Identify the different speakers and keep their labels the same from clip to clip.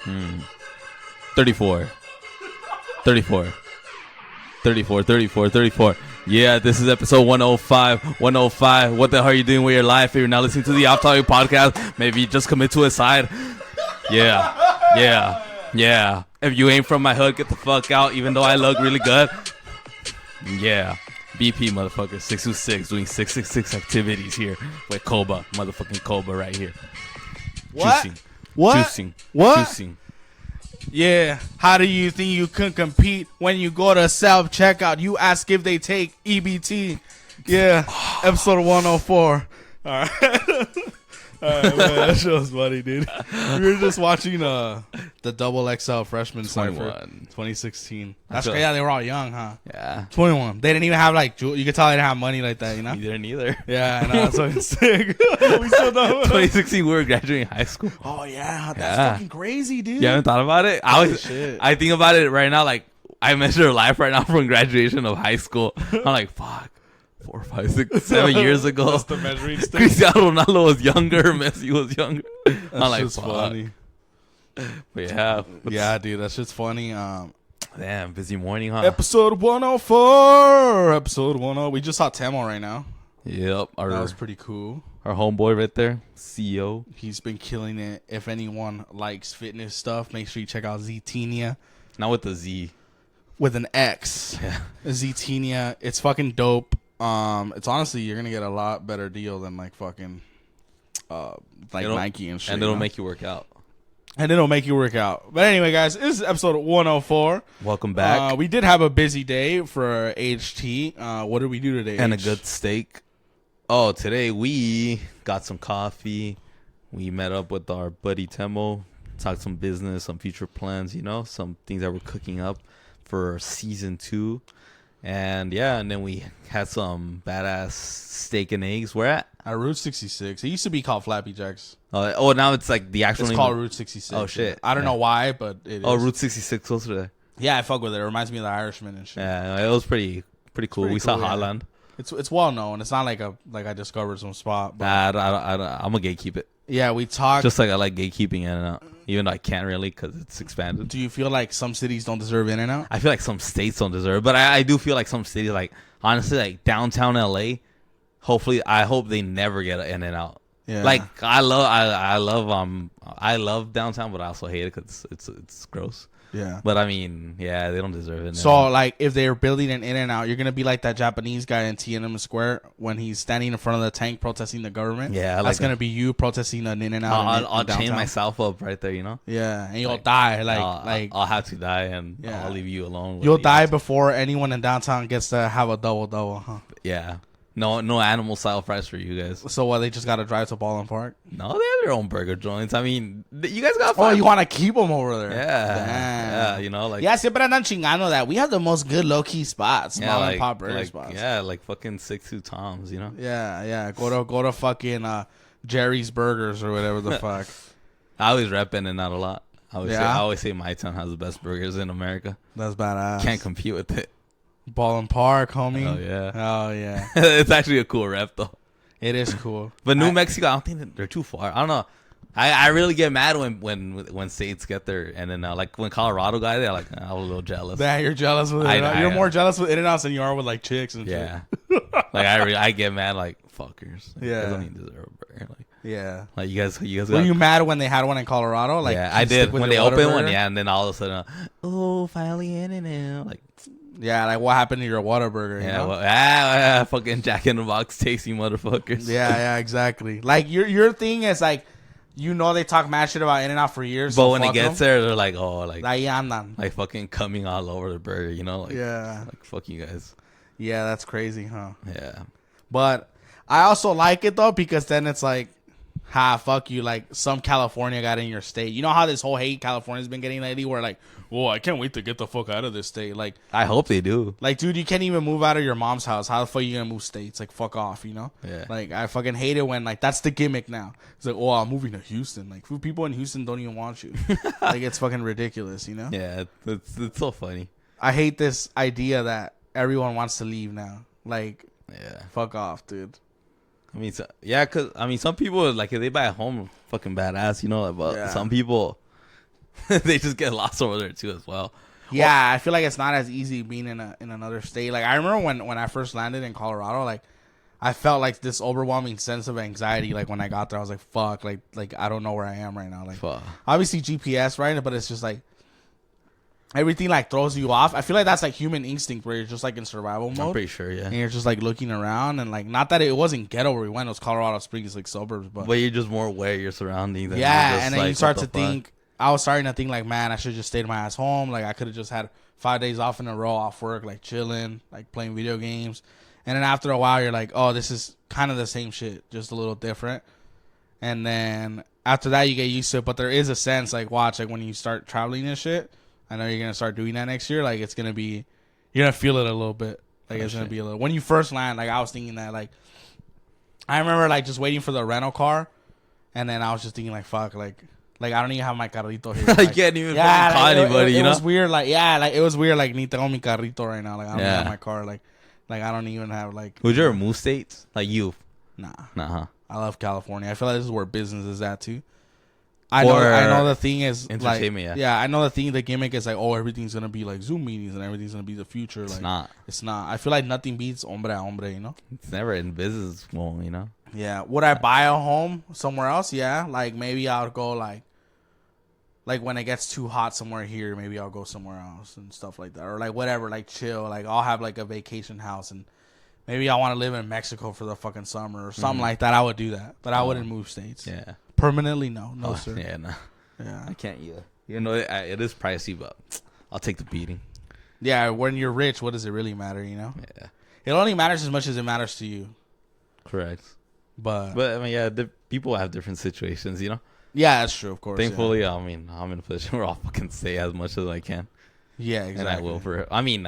Speaker 1: 34. 34. 34, 34, 34. Yeah, this is episode 105. 105. What the hell are you doing with your life? If you're not listening to the Off Topic podcast, maybe just commit suicide. Yeah. If you ain't from my hood, get the fuck out, even though I look really good. Yeah. BP, motherfucker. 626 doing 666 activities here with Koba. Motherfucking Koba right here.
Speaker 2: What?
Speaker 1: Juicing.
Speaker 2: What?
Speaker 1: Juicing.
Speaker 2: What?
Speaker 1: Juicing.
Speaker 2: Yeah. How do you think you can compete when you go to self-checkout? You ask if they take EBT. Yeah. Episode 104. All right. All right, man, that shit was funny, dude. We were just watching the Double XL Freshman Cypher 2016. That's great. Yeah, they were all young, huh?
Speaker 1: Yeah.
Speaker 2: 21. They didn't even have like you could tell they didn't have money like that, you know?
Speaker 1: You didn't either.
Speaker 2: Yeah, I know. That's fucking sick. We still don't.
Speaker 1: 2016, we were graduating high school.
Speaker 2: Oh yeah, that's fucking crazy, dude.
Speaker 1: You haven't thought about it? I think about it right now. Like I measure life right now from graduation of high school. I'm like, fuck. 4, 5, 6, 7 years ago.
Speaker 2: That's the measuring stick.
Speaker 1: Cristiano Ronaldo was younger. Messi was younger. I'm like,
Speaker 2: fuck. Funny.
Speaker 1: But yeah.
Speaker 2: Yeah, dude, that shit's funny.
Speaker 1: Damn, busy morning, huh?
Speaker 2: Episode 104. Episode 10. We just saw Temo right now.
Speaker 1: Yep.
Speaker 2: That was pretty cool.
Speaker 1: Our homeboy right there, CEO.
Speaker 2: He's been killing it. If anyone likes fitness stuff, make sure you check out Ztenia.
Speaker 1: Not with the Z.
Speaker 2: With an X.
Speaker 1: Yeah.
Speaker 2: Ztenia. It's fucking dope. It's honestly, you're gonna get a lot better deal than like fucking Nike and shit.
Speaker 1: And it'll make you work out.
Speaker 2: But anyway, guys, this is episode 104.
Speaker 1: Welcome back.
Speaker 2: We did have a busy day for HT. What did we do today?
Speaker 1: And a good steak. Oh, today we got some coffee. We met up with our buddy Temo. Talked some business, some future plans, some things that we're cooking up for season 2. And yeah, and then we had some badass steak and eggs. Where at?
Speaker 2: At Route 66. It used to be called Flappy Jacks.
Speaker 1: Now it's like the actual
Speaker 2: It's
Speaker 1: name.
Speaker 2: called Route 66.
Speaker 1: Oh, shit.
Speaker 2: I don't know why, but it is.
Speaker 1: Oh, Route 66 closer there.
Speaker 2: Yeah, I fuck with it. It reminds me of the Irishman and shit.
Speaker 1: Yeah, it was pretty cool. We saw Holland.
Speaker 2: It's well known. It's not like I discovered some spot. But
Speaker 1: I'm gonna gatekeep it.
Speaker 2: Yeah, we talked.
Speaker 1: Just like I like gatekeeping In-N-Out. Even though I can't really because it's expanded.
Speaker 2: Do you feel like some cities don't deserve In-N-Out?
Speaker 1: I feel like some states don't deserve it. But I do feel like some cities, like, honestly, like downtown LA, I hope they never get an In-N-Out.
Speaker 2: Yeah.
Speaker 1: Like, I love downtown, but I also hate it because it's gross.
Speaker 2: Yeah.
Speaker 1: But I mean, yeah, they don't deserve it.
Speaker 2: So, like, if they're building an In-N-Out, you're going to be like that Japanese guy in Tiananmen Square when he's standing in front of the tank protesting the government.
Speaker 1: Yeah.
Speaker 2: That's going to be you protesting an In-N-Out.
Speaker 1: I'll chain myself up right there,
Speaker 2: Yeah. And you'll die.
Speaker 1: I'll have to die and I'll leave you alone.
Speaker 2: You'll die before anyone in downtown gets to have a double, huh?
Speaker 1: Yeah. No animal style fries for you guys.
Speaker 2: So what? They just got to drive to Ballin Park?
Speaker 1: No, they have their own burger joints. I mean, you guys got.
Speaker 2: Oh, you want to keep them over there?
Speaker 1: Yeah. Yeah, like.
Speaker 2: Yeah, siempre andan chingando that. We have the most good low key spots, mom and pop burger spots.
Speaker 1: Yeah, like fucking 6'2" Toms,
Speaker 2: Yeah. Go to fucking Jerry's Burgers or whatever the fuck.
Speaker 1: I always rep In-N-Out a lot. I always say my town has the best burgers in America.
Speaker 2: That's badass.
Speaker 1: Can't compete with it.
Speaker 2: Ballin Park, homie.
Speaker 1: Oh yeah.
Speaker 2: Oh yeah.
Speaker 1: It's actually a cool rep though.
Speaker 2: It is cool.
Speaker 1: But New Mexico, I don't think they're too far. I don't know. I really get mad when states get there, and then like when Colorado got there, like I was a little jealous.
Speaker 2: Yeah, you're jealous with it. You're more jealous with In-N-Outs than you are with like chicks and
Speaker 1: shit. Like I get mad like fuckers. Like,
Speaker 2: yeah.
Speaker 1: You guys don't even deserve a burger. Like,
Speaker 2: yeah.
Speaker 1: Like you guys.
Speaker 2: Were you mad when they had one in Colorado? Like
Speaker 1: yeah, I did when they opened one. Yeah, and then all of a sudden, oh, finally In-N-Out. Like.
Speaker 2: Yeah, like what happened to your Whataburger?
Speaker 1: Fucking Jack in the Box tasty motherfuckers.
Speaker 2: Yeah, exactly. Like your thing is like, they talk mad shit about In-N-Out for years.
Speaker 1: But when it gets there, they're like,
Speaker 2: like
Speaker 1: fucking coming all over the burger, like like fuck you guys.
Speaker 2: Yeah, that's crazy, huh?
Speaker 1: Yeah.
Speaker 2: But I also like it though because then it's like, fuck you. Like some California got in your state. You know how this whole hate California's been getting lately? Where like, whoa, I can't wait to get the fuck out of this state. Like,
Speaker 1: I hope they do.
Speaker 2: Like, dude, you can't even move out of your mom's house. How the fuck are you gonna move states? Like, fuck off,
Speaker 1: Yeah.
Speaker 2: Like, I fucking hate it when like that's the gimmick now. It's like, oh, I'm moving to Houston. Like, people in Houston don't even want you. Like, it's fucking ridiculous,
Speaker 1: Yeah, it's so funny.
Speaker 2: I hate this idea that everyone wants to leave now. Like,
Speaker 1: yeah,
Speaker 2: fuck off, dude.
Speaker 1: I mean, cause some people like if they buy a home, fucking badass, but some people They just get lost over there too as well.
Speaker 2: Yeah, I feel like it's not as easy being in another state. Like I remember when I first landed in Colorado, like I felt like this overwhelming sense of anxiety. Like when I got there, I was like, "Fuck!" Like I don't know where I am right now. Like
Speaker 1: Fuck.
Speaker 2: obviously GPS, right? But it's just like everything like throws you off. I feel like that's like human instinct where you're just like in survival mode.
Speaker 1: I'm pretty sure, yeah.
Speaker 2: And you're just like looking around and like not that it wasn't ghetto where we went. It was Colorado Springs, like suburbs, but
Speaker 1: you're just more aware of your surroundings.
Speaker 2: yeah.
Speaker 1: Just
Speaker 2: And then
Speaker 1: like,
Speaker 2: you start
Speaker 1: what
Speaker 2: to
Speaker 1: the fuck?
Speaker 2: think. I was starting to think like, man, I should just stayed my ass home. Like I could have just had 5 days off in a row off work, like chilling, like playing video games. And then after a while, you're like, oh, this is kind of the same shit, just a little different. And then after that, you get used to it. But there is a sense, like, watch, like when you start traveling and shit, I know you're going to start doing that next year. Like it's going to be, you're going to feel it a little bit. Like it's going to be a little, when you first land, like I was thinking that, like, I remember like just waiting for the rental car. And then I was just thinking like, fuck, like I don't even have my carrito here.
Speaker 1: I
Speaker 2: Like,
Speaker 1: can't even
Speaker 2: yeah,
Speaker 1: fucking call
Speaker 2: like,
Speaker 1: anybody, you know?
Speaker 2: It was weird. Like, yeah, like it was weird. Like, ni tengo mi carrito right now. Like, I don't even
Speaker 1: Yeah.
Speaker 2: have my car. Like I don't even have like.
Speaker 1: Would you ever move states? Like you?
Speaker 2: Nah,
Speaker 1: Nah,
Speaker 2: I love California. I feel like this is where business is at too. I know the thing is like,
Speaker 1: entertainment,
Speaker 2: yeah, I know the gimmick is like, oh, everything's gonna be like Zoom meetings and everything's gonna be the future.
Speaker 1: It's
Speaker 2: like,
Speaker 1: not.
Speaker 2: It's not. I feel like nothing beats hombre a hombre. You know.
Speaker 1: It's never in business, well, you know?
Speaker 2: Yeah. Would I buy a home somewhere else? Yeah. Like maybe I'll go like when it gets too hot somewhere here, maybe I'll go somewhere else and stuff like that, or like whatever, like chill. Like I'll have like a vacation house and maybe I want to live in Mexico for the fucking summer or something like that. I would do that, but I wouldn't move states.
Speaker 1: Yeah.
Speaker 2: Permanently, no, sir.
Speaker 1: Yeah, no.
Speaker 2: Yeah,
Speaker 1: I can't either. You know, it is pricey, but I'll take the beating.
Speaker 2: yeah. When you're rich, what does it really matter? You know,
Speaker 1: Yeah.
Speaker 2: it only matters as much as it matters to you.
Speaker 1: Correct.
Speaker 2: But
Speaker 1: But, I mean, yeah, people have different situations, you know?
Speaker 2: yeah, that's true. Of course.
Speaker 1: Thankfully, I mean, I'm in a position where I'll fucking say as much as I can.
Speaker 2: Yeah, exactly.
Speaker 1: And I will for it. I mean,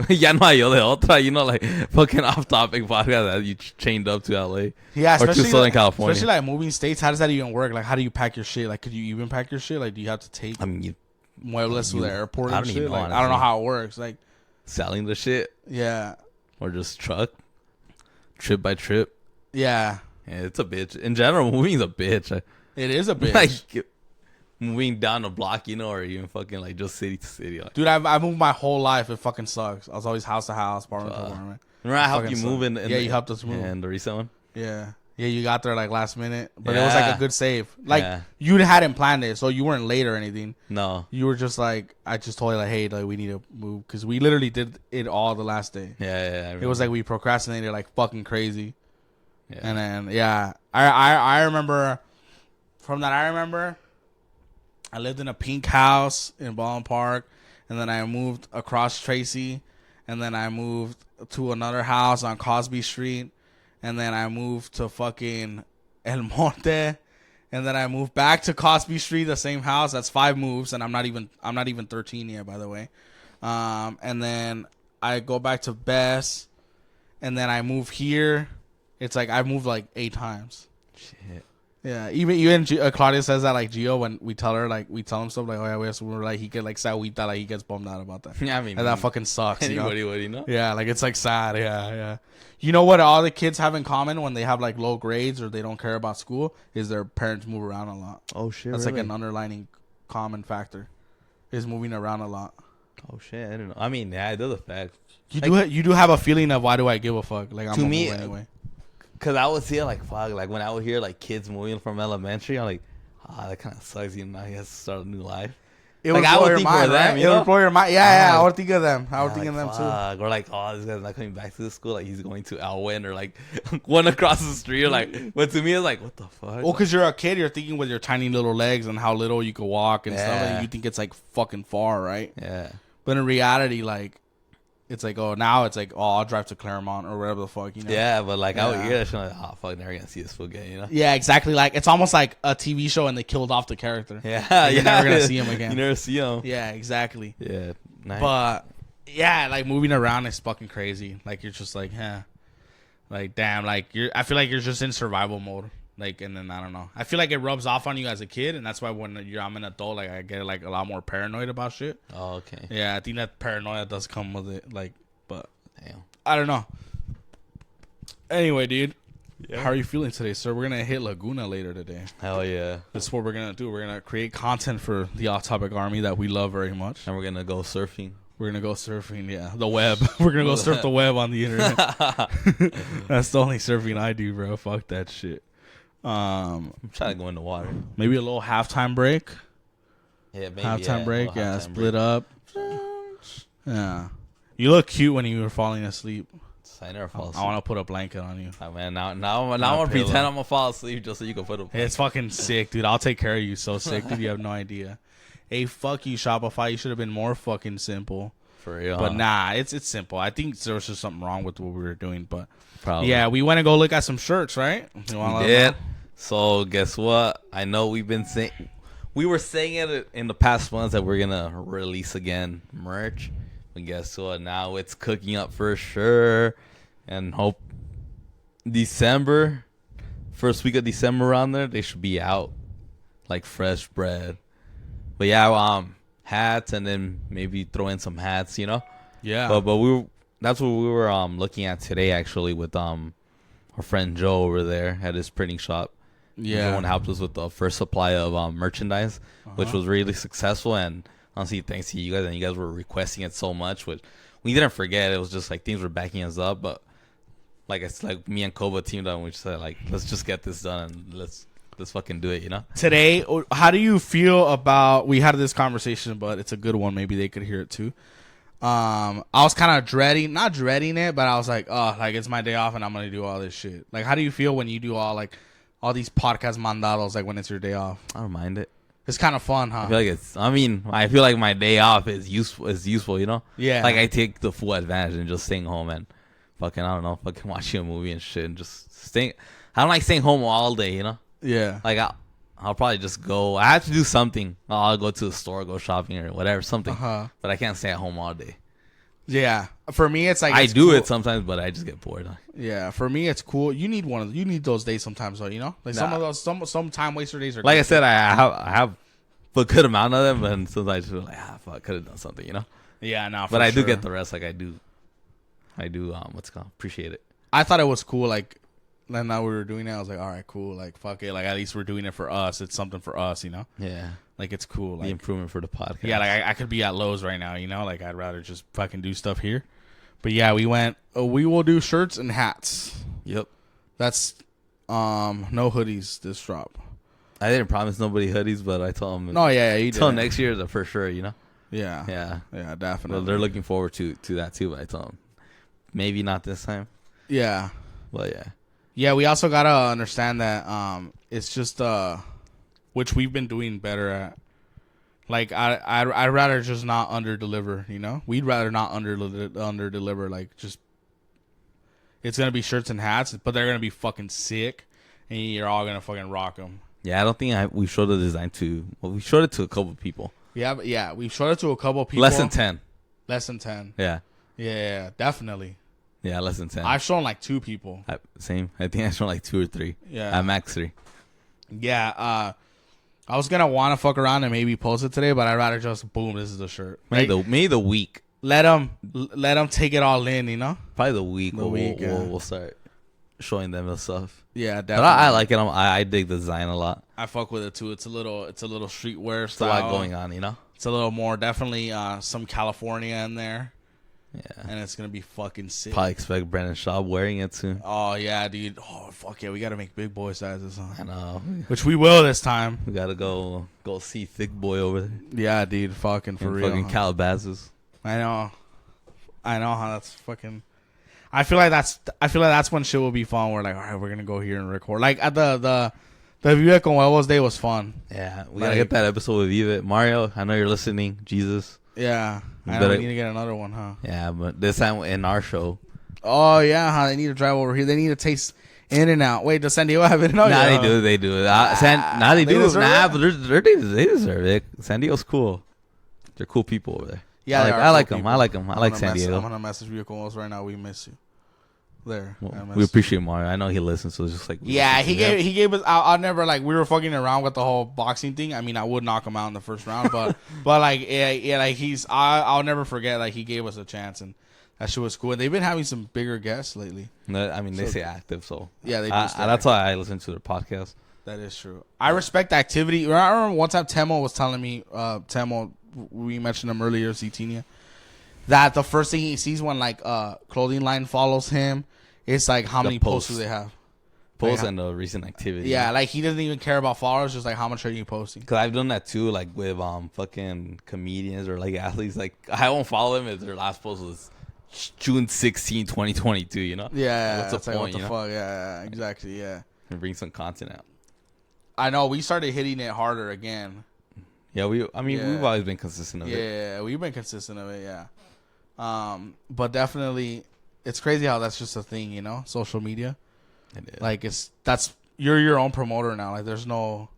Speaker 1: ya no hay de otra, you know, like fucking off topic podcast that you chained up to LA.
Speaker 2: Yeah,
Speaker 1: or to
Speaker 2: especially
Speaker 1: Southern
Speaker 2: like,
Speaker 1: California.
Speaker 2: Especially like moving states. How does that even work? Like, how do you pack your shit? Like, could you even pack your shit? Like, do you have to take
Speaker 1: I mean,
Speaker 2: muebles to the airport
Speaker 1: I
Speaker 2: and
Speaker 1: don't
Speaker 2: shit?
Speaker 1: even know,
Speaker 2: Like, I don't know
Speaker 1: honestly.
Speaker 2: how it works. Like,
Speaker 1: selling the shit
Speaker 2: yeah,
Speaker 1: or just truck, trip by trip.
Speaker 2: yeah,
Speaker 1: Yeah, it's a bitch. In general, moving's a bitch.
Speaker 2: it is a bitch.
Speaker 1: Like, moving down a block, you know, or even fucking like just city to city. Like,
Speaker 2: Dude, I moved my whole life. It fucking sucks. I was always house to house, apartment to apartment.
Speaker 1: remember I helped
Speaker 2: fucking
Speaker 1: you move
Speaker 2: sucked.
Speaker 1: in
Speaker 2: Yeah, you helped us move.
Speaker 1: And the recent one?
Speaker 2: Yeah. Yeah, you got there like last minute. But it was like
Speaker 1: Yeah.
Speaker 2: a good save. Like,
Speaker 1: Yeah.
Speaker 2: you hadn't planned it, so you weren't late or anything.
Speaker 1: No.
Speaker 2: You were just like, I just told you, like, hey, like, we need to move. Because we literally did it all the last day.
Speaker 1: Yeah.
Speaker 2: It was like we procrastinated like fucking crazy.
Speaker 1: Yeah.
Speaker 2: And then, yeah. I remember, from that, I remember I lived in a pink house in Baldwin Park. And then I moved across Tracy. And then I moved to another house on Cosby Street. And then I moved to fucking El Monte. And then I moved back to Cosby Street, the same house. That's 5 moves, and I'm not even 13 yet, by the way. And then I go back to Bess, and then I move here. It's like I moved like 8 times.
Speaker 1: Shit.
Speaker 2: Yeah, even Claudia says that, like, Gio, when we tell him stuff like, oh yeah, we have to, we're like, he get like sagüita, like he gets bummed out about that.
Speaker 1: Yeah, I mean,
Speaker 2: And that fucking sucks.
Speaker 1: anybody would, you know?
Speaker 2: Yeah, like it's like sad. Yeah. You know what all the kids have in common when they have like low grades or they don't care about school is their parents move around a lot.
Speaker 1: Oh shit.
Speaker 2: That's like an underlining common factor, is moving around a lot.
Speaker 1: Oh shit, I don't know. I mean, yeah, it does affect.
Speaker 2: You do have a feeling of why do I give a fuck? Like, I'm
Speaker 1: To
Speaker 2: gonna
Speaker 1: me,
Speaker 2: move anyway.
Speaker 1: Cause I would see it like fuck, like when I would hear like kids moving from elementary, I'm like, that kind of sucks. You know, he has to start a new life.
Speaker 2: It
Speaker 1: like,
Speaker 2: would
Speaker 1: I
Speaker 2: blow
Speaker 1: would
Speaker 2: your
Speaker 1: think
Speaker 2: mind,
Speaker 1: for them,
Speaker 2: right?
Speaker 1: you
Speaker 2: It
Speaker 1: know?
Speaker 2: would blow your mind. Yeah,
Speaker 1: Ah,
Speaker 2: I would think of them. I would
Speaker 1: Yeah,
Speaker 2: think of them
Speaker 1: like,
Speaker 2: too.
Speaker 1: fuck. Or like, oh, this guy's not coming back to the school. Like he's going to Alwyn or like one across the street. Or like, but to me, it's like, what the fuck?
Speaker 2: Well, because you're a kid, you're thinking with your tiny little legs and how little you could walk and stuff,
Speaker 1: Yeah.
Speaker 2: and you think it's like fucking far, right?
Speaker 1: Yeah.
Speaker 2: But in reality, like, it's like, oh, now it's like, oh, I'll drive to Claremont or whatever the fuck, you know?
Speaker 1: Yeah, but like I would
Speaker 2: Yeah.
Speaker 1: hear that shit, like, oh fuck, never gonna see this fool again, you know?
Speaker 2: Yeah, exactly. Like, it's almost like a TV show and they killed off the character.
Speaker 1: Yeah,
Speaker 2: Like, you're never gonna see him again.
Speaker 1: You never see him.
Speaker 2: Yeah, exactly.
Speaker 1: Yeah, nice.
Speaker 2: But yeah, like moving around is fucking crazy. Like, you're just like, like, damn, like I feel like you're just in survival mode. Like, and then I don't know. I feel like it rubs off on you as a kid, and that's why when I'm an adult, like I get like a lot more paranoid about shit.
Speaker 1: Oh, okay.
Speaker 2: Yeah, I think that paranoia does come with it. Like, but
Speaker 1: Damn.
Speaker 2: I don't know. Anyway, dude,
Speaker 1: Yeah.
Speaker 2: How are you feeling today, sir? We're gonna hit Laguna later today.
Speaker 1: Hell yeah.
Speaker 2: This is what we're gonna do. We're gonna create content for the Off Topic Army that we love very much.
Speaker 1: And we're gonna go surfing.
Speaker 2: We're gonna go surfing. Yeah, the web. We're gonna go surf the web on the internet. That's the only surfing I do, bro. Fuck that shit.
Speaker 1: I'm trying to go in the water.
Speaker 2: Maybe a little halftime break.
Speaker 1: Yeah, maybe.
Speaker 2: Halftime break. Yeah,
Speaker 1: halftime
Speaker 2: split
Speaker 1: break.
Speaker 2: up. Yeah. You look cute when you were falling asleep.
Speaker 1: I never fall asleep.
Speaker 2: I want to put a blanket on you.
Speaker 1: Oh, man, now I'm gonna pretend I'm gonna fall asleep just so you can put a.
Speaker 2: It's fucking sick, dude. I'll take care of you. So sick, dude. You have no idea. Hey, fuck you, Shopify. You should have been more fucking simple.
Speaker 1: For real.
Speaker 2: But nah, it's simple. I think there was just something wrong with what we were doing. But
Speaker 1: Probably.
Speaker 2: yeah, we went to go look at some shirts, right?
Speaker 1: We did. So guess what? I know we were saying it in the past months that we're gonna release again merch. And guess what? Now it's cooking up for sure. And hope December, first week of December around there, they should be out like fresh bread. But yeah, hats and then maybe throw in some hats, you know.
Speaker 2: Yeah.
Speaker 1: But that's what we were looking at today actually with our friend Joe over there at his printing shop.
Speaker 2: Yeah.
Speaker 1: Someone helped us with the first supply of merchandise, which was really successful. And honestly, thanks to you guys, and you guys were requesting it so much, which we didn't forget. It was just like things were backing us up, but like it's like me and Koba teamed up and we just said like, let's just get this done and let's fucking do it, you know?
Speaker 2: Today, how do you feel about, we had this conversation, but it's a good one. Maybe they could hear it too. I was kind of not dreading it, but I was like, oh, like it's my day off and I'm going to do all this shit. Like, how do you feel when you do all these podcast mandados, like when it's your day off?
Speaker 1: I don't mind it.
Speaker 2: It's kind of fun, huh?
Speaker 1: I feel like my day off is useful, you know?
Speaker 2: Yeah.
Speaker 1: Like I take the full advantage and just staying home and fucking, I don't know, fucking watching a movie and shit and just staying. I don't like staying home all day, you know?
Speaker 2: Yeah.
Speaker 1: Like I'll probably just go. I have to do something. I'll go to the store, go shopping or whatever, something. But I can't stay at home all day.
Speaker 2: Yeah. For me, it's like
Speaker 1: I
Speaker 2: it's
Speaker 1: do
Speaker 2: cool.
Speaker 1: it sometimes, but I just get bored.
Speaker 2: Yeah. For me, it's cool. You need those days sometimes, though. You know, like some of those some time waster days are.
Speaker 1: Like I said, I have a good amount of them, and sometimes I just feel like fuck, I could have done something, you know.
Speaker 2: Yeah. No.
Speaker 1: But I do get the rest. Like I do. What's it called? Appreciate it.
Speaker 2: I thought it was cool. Like. And now we were doing it. I was like, all right, cool. Like, fuck it. Like, at least we're doing it for us. It's something for us, you know?
Speaker 1: Yeah.
Speaker 2: Like, it's cool.
Speaker 1: The
Speaker 2: like,
Speaker 1: improvement for the podcast.
Speaker 2: Yeah, like, I could be at Lowe's right now, you know? Like, I'd rather just fucking do stuff here. But, yeah, we will do shirts and hats.
Speaker 1: Yep.
Speaker 2: That's, no hoodies this drop.
Speaker 1: I didn't promise nobody hoodies, but I told them.
Speaker 2: No, yeah, you did.
Speaker 1: Until next year, for sure, you know?
Speaker 2: Yeah.
Speaker 1: Yeah.
Speaker 2: Yeah, definitely.
Speaker 1: Well, they're looking forward to that, too, but I told them. Maybe not this time.
Speaker 2: Yeah.
Speaker 1: But, yeah.
Speaker 2: Yeah, we also gotta understand that it's just which we've been doing better at. Like I'd rather just not under deliver, you know. We'd rather not under deliver. Like just it's gonna be shirts and hats, but they're gonna be fucking sick, and you're all gonna fucking rock them.
Speaker 1: Yeah, I don't think we showed the design to. Well, we showed it to a couple people.
Speaker 2: Yeah, we showed it to a couple people.
Speaker 1: Less than 10.
Speaker 2: Less than 10.
Speaker 1: Yeah.
Speaker 2: Yeah, definitely.
Speaker 1: Yeah, less than 10.
Speaker 2: I've shown like 2 people.
Speaker 1: Same. I think I shown like 2 or 3.
Speaker 2: Yeah.
Speaker 1: At max 3.
Speaker 2: Yeah. I was gonna want to fuck around and maybe post it today, but I'd rather just boom. This is the shirt.
Speaker 1: Maybe the week.
Speaker 2: Let them take it all in, you know.
Speaker 1: Probably the week.
Speaker 2: Yeah.
Speaker 1: We'll start showing them the stuff.
Speaker 2: Yeah, definitely.
Speaker 1: But I like it. I dig the design a lot.
Speaker 2: I fuck with it too. It's a little streetwear
Speaker 1: style. It's a lot going on, you know.
Speaker 2: It's a little more definitely some California in there.
Speaker 1: Yeah.
Speaker 2: And it's gonna be fucking sick.
Speaker 1: Probably expect Brandon Schaub wearing it soon.
Speaker 2: Oh yeah, dude. Oh fuck yeah, we gotta make big boy sizes, huh?
Speaker 1: I know.
Speaker 2: Which we will this time.
Speaker 1: We gotta go see Thick Boy over there.
Speaker 2: Yeah, dude. Fucking for real.
Speaker 1: Fucking Calabasas.
Speaker 2: I know how that's fucking. I feel like that's when shit will be fun. We're like, all right, we're gonna go here and record. Like at the Vive con Huevos day was fun.
Speaker 1: Yeah, we gotta get that episode with Vive. Mario, I know you're listening. Jesus.
Speaker 2: Yeah, I know we need to get another one, huh?
Speaker 1: Yeah, but this time in our show.
Speaker 2: Oh yeah, huh? They need to drive over here. They need to taste In and Out. Wait, does San Diego have it?
Speaker 1: Nah, they do. They do. They do. Nah, but they deserve it. San Diego's cool. They're cool people over there.
Speaker 2: Yeah,
Speaker 1: I like them. I like San Diego.
Speaker 2: I'm gonna message Vehicles right now. We miss you. There.
Speaker 1: Well, we appreciate Mario. I know he listens, so it's just like
Speaker 2: yeah. He gave us. I'll never like we were fucking around with the whole boxing thing. I mean, I would knock him out in the first round, but like yeah, like I'll never forget. Like he gave us a chance, and That shit was cool. And they've been having some bigger guests lately.
Speaker 1: No, I mean, they stay active, so
Speaker 2: Yeah, they do.
Speaker 1: that's why I listen to their podcast.
Speaker 2: That is true. I respect activity. I remember one time Temo was telling me, Temo, we mentioned him earlier, Zetinia, that the first thing he sees when like clothing line follows him is like how many posts do they have.
Speaker 1: Posts
Speaker 2: like,
Speaker 1: and the recent activity.
Speaker 2: Yeah, like he doesn't even care about followers, just like how much are you posting.
Speaker 1: Because I've done that too, like with fucking comedians or like athletes. Like I won't follow them if their last post was June 16, 2022, you know?
Speaker 2: Yeah,
Speaker 1: what's the point,
Speaker 2: what the fuck? Yeah, exactly, yeah.
Speaker 1: And bring some content out.
Speaker 2: I know, we started hitting it harder again.
Speaker 1: Yeah, we've always been consistent of it.
Speaker 2: Yeah, we've been consistent of it, yeah. But definitely, it's crazy how that's just a thing, you know? Social media.
Speaker 1: It is.
Speaker 2: Like, you're your own promoter now. Like, there's no